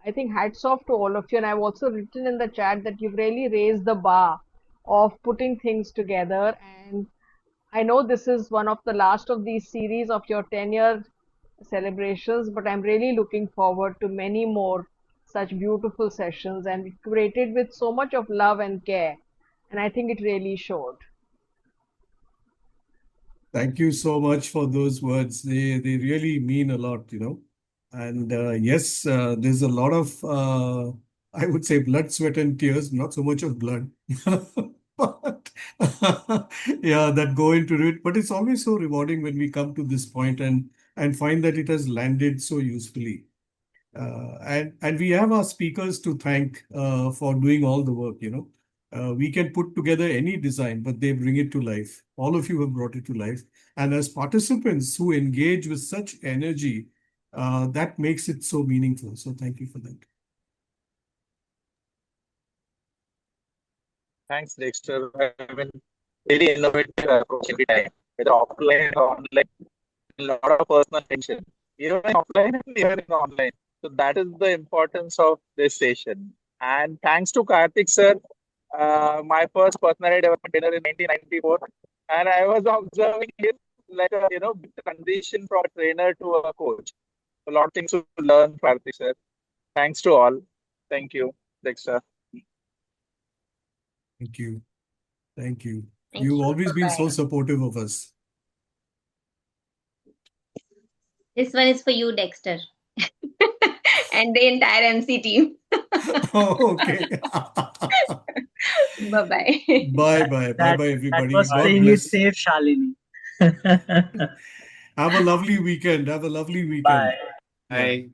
I think hats off to all of you. And I've also written in the chat that you've really raised the bar of putting things together. And I know this is one of the last of these series of your 10-year celebrations, but I'm really looking forward to many more such beautiful sessions and curated with so much of love and care. And I think it really showed. Thank you so much for those words. They really mean a lot, And yes, there's a lot of, I would say, blood, sweat, and tears, not so much of blood. But yeah, that go into it. But it's always so rewarding when we come to this point and find that it has landed so usefully. And we have our speakers to thank for doing all the work, We can put together any design, but they bring it to life. All of you have brought it to life. And as participants who engage with such energy, that makes it so meaningful. So thank you for that. Thanks, Dexter. I mean, really innovative approach every time, whether offline or online. A lot of personal attention, even offline and even online. So that is the importance of this session. And thanks to Karthik sir, my first personality development dinner in 1994, and I was observing him like a transition from a trainer to a coach. A lot of things to learn, Karthik sir. Thanks to all. Thank you, Dexter. Thank you. Thank you. Thank You've you. always been so Bye-bye. supportive of us. This one is for you, Dexter. And the entire MC team. Oh, okay. Bye-bye. Bye-bye. That Bye-bye, everybody. was God playing it bless. safe, Shalini. Have a lovely weekend. Have a lovely weekend. Bye. Yeah. Bye.